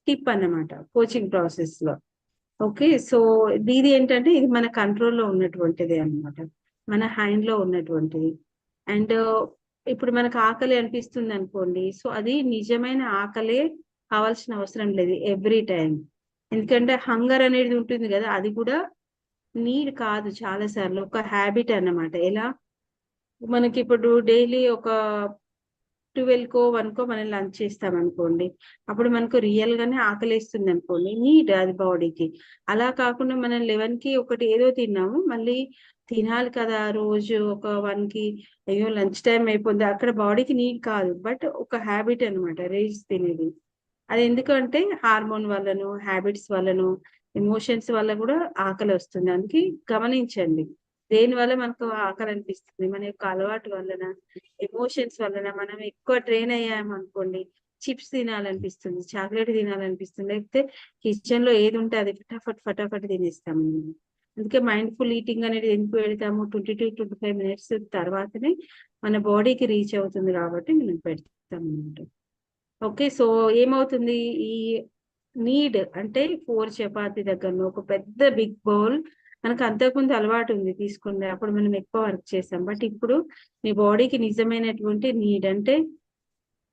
టిప్ అన్నమాట కోచింగ్ ప్రాసెస్‌లో. ఓకే. సో, ఇది ఏంటంటే ఇది మన కంట్రోల్‌లో ఉన్నటువంటిదే అన్నమాట. మన హ్యాండ్‌లో ఉన్నటువంటిది. అండ్ ఇప్పుడు మనకు ఆకలి అనిపిస్తుందనుకోండి. సో, అది నిజమైన ఆకలే కావాల్సిన అవసరం లేదు ఎవ్రీ టైమ్. ఎందుకంటే హంగర్ అనేది ఉంటుంది గదా! అది కూడా నీడ్ కాదు చాలా సార్లు. ఒక హాబిట్ అన్నమాట. ఎలా? మనకిప్పుడు డైలీ ఒక 12కో, 1కో మనం లంచ్ చేస్తామనుకోండి. అప్పుడు మనకు రియల్‌గానే ఆకలేస్తుందనుకోండి. నీడ్ అది బాడీకి. అలా కాకుండా మనం 11కి ఒకటి ఏదో తిన్నాము. మళ్ళీ తినాలి కదా! రోజు ఒక 1కి అయ్యో! లంచ్ టైమ్ అయిపోయింది. అక్కడ బాడీకి నీడ్ కాదు. బట్ ఒక హాబిట్ అన్నమాట రైస్ తినేది. అదెందుకంటే హార్మోన్ వల్లనో, హ్యాబిట్స్ వల్లనో, ఎమోషన్స్ వల్ల గూడా ఆకలొస్తుంది. అందుకే గమనించండి. దేనివల్ల మనకు ఆకలనిపిస్తుంది? మన యొక్క అలవాటు వల్లనా? ఎమోషన్స్ వల్లన? మనం ఎక్కువ ట్రైన్ అయ్యామనుకోండి, చిప్స్ తినాలనిపిస్తుంది, చాక్లేట్ తినాలనిపిస్తుంది. లేకపోతే కిచెన్‌లో ఏదుంటే అది ఫటాఫట్, ఫటాఫట్ తినేస్తాము. అందుకే మైండ్‌ఫుల్ ఈటింగ్ అనేది ఎందుకు పెడతాము? 20-25 మినిట్స్ తర్వాతనే మన బాడీకి రీచ్ అవుతుంది గాబట్టి మనం పెడతామనమాట. ఓకే. సో, ఏమవుతుంది ఈ నీడ్ అంటే 4 చపాతీ దగ్గరనో ఒక పెద్ద బిగ్ బౌల్ మనకు అంతకుముందు అలవాటుంది తీసుకుండే. అప్పుడు మనం ఎక్కువ వర్క్ చేసాం. బట్ ఇప్పుడు మీ బాడీకి నిజమైనటువంటి నీడ్ అంటే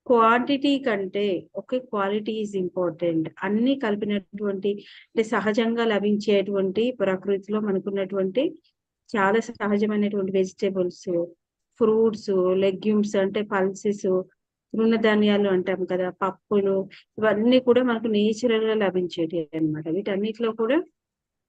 క్వాంటిటీ కంటే ఓకే. Quality is important. అన్నీ కలిపినటువంటి అంటే సహజంగా లభించేటువంటి ప్రకృతిలో మనకున్నటువంటి చాలా సహజమైనటువంటి వెజిటబుల్స్, ఫ్రూట్స్, లెగ్యూమ్స్ అంటే పల్సెస్, తృణధాన్యాలు అంటాం కదా! పప్పులు ఇవన్నీ కూడా మనకు నేచురల్‌గా లభించేటివి అన్నమాట. వీటన్నిటిలో కూడా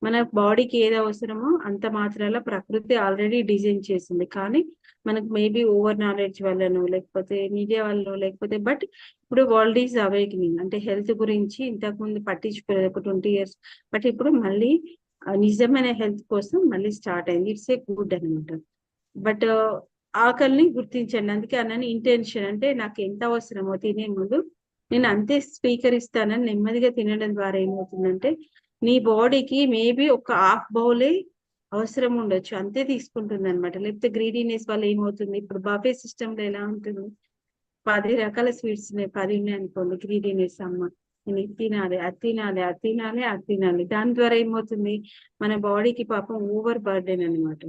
మన బాడీకి ఏది అవసరమో అంత మాత్రాల ప్రకృతి ఆల్రెడీ డిజైన్ చేసింది. కానీ మనకు మేబీ ఓవర్ నాలెడ్జ్ వల్లనో, లేకపోతే మీడియా వల్లనో లేకపోతే బట్ ఇప్పుడు వరల్డ్ ఈజ్ అవేకెనింగ్. అంటే హెల్త్ గురించి ఇంతకుముందు పట్టించుకోలేదు ఒక 20 ఇయర్స్. బట్ ఇప్పుడు మళ్ళీ నిజమైన హెల్త్ కోసం మళ్ళీ స్టార్ట్ అయింది. ఇట్స్ ఏ గుడ్ అన్నమాట. బట్ ఆకలిని గుర్తించండి. అందుకే అన్నాను ఇంటెన్షన్ అంటే నాకు ఎంత అవసరమో తినే ముందు నేను అంతే స్వీకరిస్తానని నెమ్మదిగా తినడం ద్వారా ఏమవుతుందంటే, నీ బాడీకి మేబీ ఒక హాఫ్ బౌలే అవసరం ఉండొచ్చు. అంతే తీసుకుంటుందన్నమాట. లేకపోతే గ్రీడీనెస్ వల్ల ఏమవుతుంది, ఇప్పుడు బఫే సిస్టమ్‌లో ఎలా ఉంటుంది, 10 రకాల స్వీట్స్ ఉన్నాయి. 10 ఉన్నాయనుకోండి గ్రీడీనెస్ అమ్మ. నేను ఇది తినాలి, అది తినాలి, అది తినాలి, అది తినాలి. దాని ద్వారా ఏమవుతుంది, మన బాడీకి పాపం ఓవర్ బర్డెన్ అన్నమాట.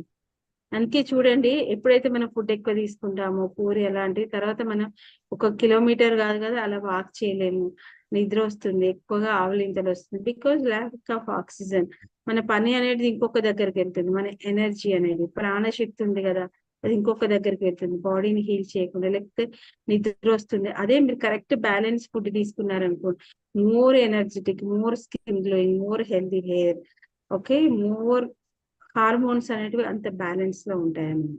అందుకే చూడండి ఎప్పుడైతే మనం ఫుడ్ ఎక్కువ తీసుకుంటామో పూరి అలాంటివి తర్వాత మనం ఒక కిలోమీటర్ కాదు కదా అలా వాక్ చేయలేము. నిద్ర వస్తుంది. ఎక్కువగా ఆవలింతలు వస్తుంది. Because lack of oxygen. మన పని అనేది ఇంకొక దగ్గరికి వెళ్తుంది. మన ఎనర్జీ అనేది ప్రాణశక్తి ఉంది కదా! అది ఇంకొక దగ్గరికి వెళ్తుంది. బాడీని హీల్ చేయకుండా లేకపోతే నిద్ర వస్తుంది. అదే మీరు కరెక్ట్ బ్యాలెన్స్ ఫుడ్ తీసుకున్నారనుకోండి more energetic, more skin glowing, more healthy hair. Okay. More hormones అనేటివి అంత బ్యాలెన్స్‌లో ఉంటాయన్నమాట.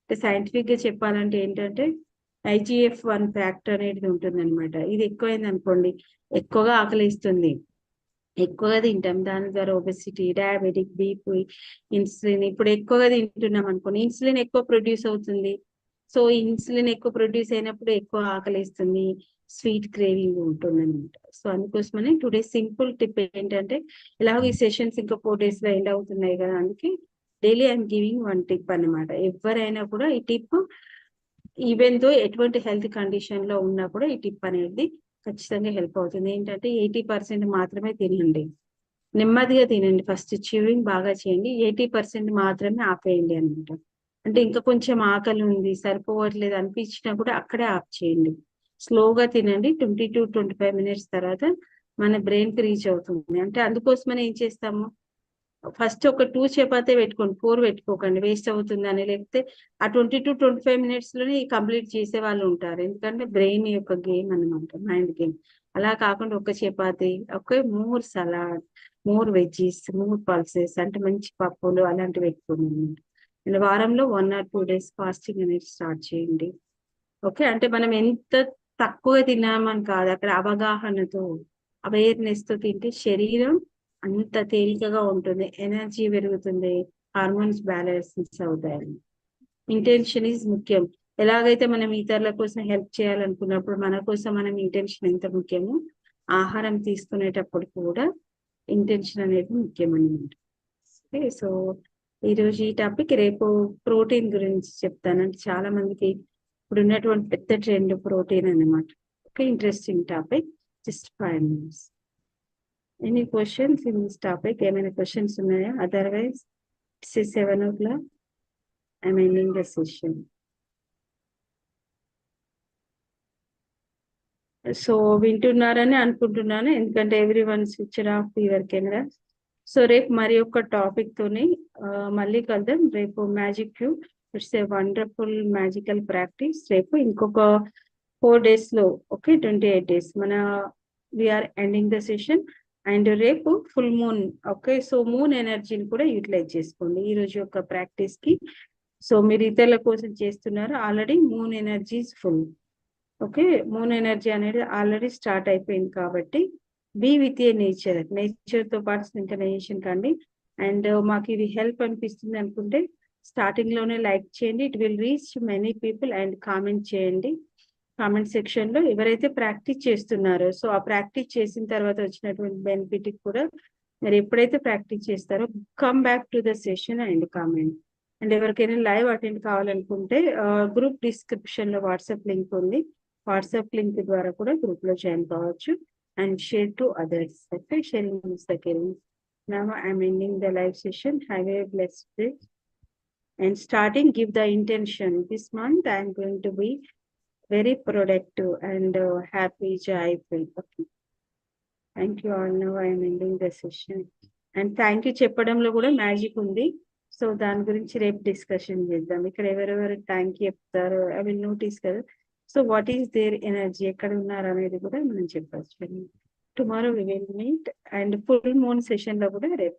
అంటే సైంటిఫిక్‌గా చెప్పాలంటే ఏంటంటే, ఐజీఎఫ్-1 ఫ్యాక్టర్ అనేది ఉంటుందన్నమాట. ఇది ఎక్కువైందనుకోండి, ఎక్కువగా ఆకలేస్తుంది. ఎక్కువగా తింటాం. దాని ద్వారా ఒబెసిటీ, డయాబెటిక్, బీపీ, ఇన్సులిన్ ఇప్పుడు ఎక్కువగా తింటున్నాం అనుకోండి, ఇన్సులిన్ ఎక్కువ ప్రొడ్యూస్ అవుతుంది. సో, ఇన్సులిన్ ఎక్కువ ప్రొడ్యూస్ అయినప్పుడు ఎక్కువ ఆకలేస్తుంది. స్వీట్ క్రేవింగ్ ఉంటుందన్నమాట. సో, అందుకోసమని టుడే సింపుల్ టిప్ ఏంటంటే, ఎలాగో ఈ సెషన్స్ ఇంకా 4 డేస్‌లో ఎండ్ అవుతున్నాయి కదా! అందుకే daily I am giving 1 tip అన్నమాట. ఎవ్వరైనా కూడా ఈ టిప్ ఈవెన్ దో ఎటువంటి హెల్త్ కండిషన్‌లో ఉన్నా కూడా ఈ టిప్ అనేది ఖచ్చితంగా హెల్ప్ అవుతుంది. ఏంటంటే 80% మాత్రమే తినండి. నెమ్మదిగా తినండి. ఫస్ట్ చ్యూయింగ్ బాగా చేయండి. 80% మాత్రమే ఆపేయండి అన్నమాట. అంటే ఇంకా కొంచెం ఆకలి ఉంది, సరిపోవట్లేదు అనిపించినా కూడా అక్కడే ఆఫ్ చేయండి. స్లోగా తినండి. 20-25 మినిట్స్ తర్వాత మన బ్రెయిన్‌కి రీచ్ అవుతుంది. అంటే అందుకోసమని ఏం చేస్తాము, ఫస్ట్ ఒక 2 చపాతీ పెట్టుకోండి, 4 పెట్టుకోకండి, వేస్ట్ అవుతుందని. లేకపోతే ఆ 20 to 25 minutes లోనే కంప్లీట్ చేసే వాళ్ళు ఉంటారు. ఎందుకంటే బ్రెయిన్ యొక్క గేమ్ అన్నమాట, మైండ్ గేమ్. అలా కాకుండా ఒక chapati, more salad, more veggies, more pulses అంటే మంచి పప్పులు అలాంటివి పెట్టుకోండి. అండ్ వారంలో 1 or 2 days ఫాస్టింగ్ అనేది స్టార్ట్ చేయండి. ఓకే, అంటే మనం ఎంత తక్కువ తిన్నామని కాదు, అక్కడ అవగాహనతో, అవేర్నెస్ తో తింటే శరీరం అంత తేలికగా ఉంటుంది, ఎనర్జీ పెరుగుతుంది, హార్మోన్స్ బ్యాలెన్స్ అవుతాయి. ఇంటెన్షన్ ఈజ్ ముఖ్యం. ఎలాగైతే మనం ఇతరుల కోసం హెల్ప్ చేయాలనుకున్నప్పుడు మన కోసం మనం ఇంటెన్షన్ ఎంత ముఖ్యమో, ఆహారం తీసుకునేటప్పుడు కూడా ఇంటెన్షన్ అనేది ముఖ్యం అన్నమాట. ఓకే, సో ఈరోజు ఈ టాపిక్, రేపు ప్రోటీన్ గురించి చెప్తాను. అంటే చాలా మందికి ఇప్పుడు ఉన్నటువంటి పెద్ద ట్రెండ్ ప్రోటీన్ అన్నమాట. Okay, interesting topic. Just 5 minutes. Any questions in this topic? ఏమైనా క్వశ్చన్స్ ఉన్నాయా? Otherwise it's 7 o'clock. I'm ending the session. So వింటున్నారని అనుకుంటున్నాను, ఎందుకంటే everyone switch off your camera. So రేపు మరి ఒక టాపిక్ తోని మళ్ళీ కలుద్దాం. రేపు magic cube, it's a wonderful magical practice. రేపు ఇంకొక 4 days లో, ఓకే, 28 days మన we're ending the session. And రేపు full moon. Okay, so moon ఎనర్జీని కూడా యూటిలైజ్ చేసుకోండి ఈ రోజు యొక్క ప్రాక్టీస్ కి. సో మీరు ఇతరుల కోసం చేస్తున్నారు, already moon energy full. Okay, moon energy అనేది ఆల్రెడీ స్టార్ట్ అయిపోయింది కాబట్టి be with a nature, nature తో పాటు సింక్రనైజేషన్ కండి. అండ్ మాకు ఇది హెల్ప్ అనిపిస్తుంది అనుకుంటే స్టార్టింగ్ లోనే లైక్ చేయండి, it will reach many people. And comment చేయండి కామెంట్ సెక్షన్ లో, ఎవరైతే ప్రాక్టీస్ చేస్తున్నారో. సో ఆ ప్రాక్టీస్ చేసిన తర్వాత వచ్చినటువంటి బెనిఫిట్ కూడా మీరు ఎప్పుడైతే ప్రాక్టీస్ చేస్తారో come back to the session and comment. And ఎవరికైనా లైవ్ అటెండ్ కావాలనుకుంటే గ్రూప్ డిస్క్రిప్షన్ లో వాట్సాప్ లింక్ ఉంది, వాట్సాప్ లింక్ ద్వారా కూడా గ్రూప్ లో జాయిన్ కావచ్చు. And share to others. Okay, sharing is the caring. Now I'm ending the live session. Have a blessed day. And starting, give the intention. This month I'm going to be very productive and happy, joyful. Okay. Thank you all. Now I'm ending the session. And thank you చెప్పడంలో కూడా magic ఉంది. So దాని గురించి రేపు discussion చేద్దాం. ఇక్కడ ఎవరెవరు thank you చెప్తారో ఐ విల్ నోటీస్ కదా. So what is their energy, ఎక్కడ ఉన్నారు అనేది కూడా మనం చెప్పచ్చు. Tomorrow we will meet. And full moon session లో కూడా రేపు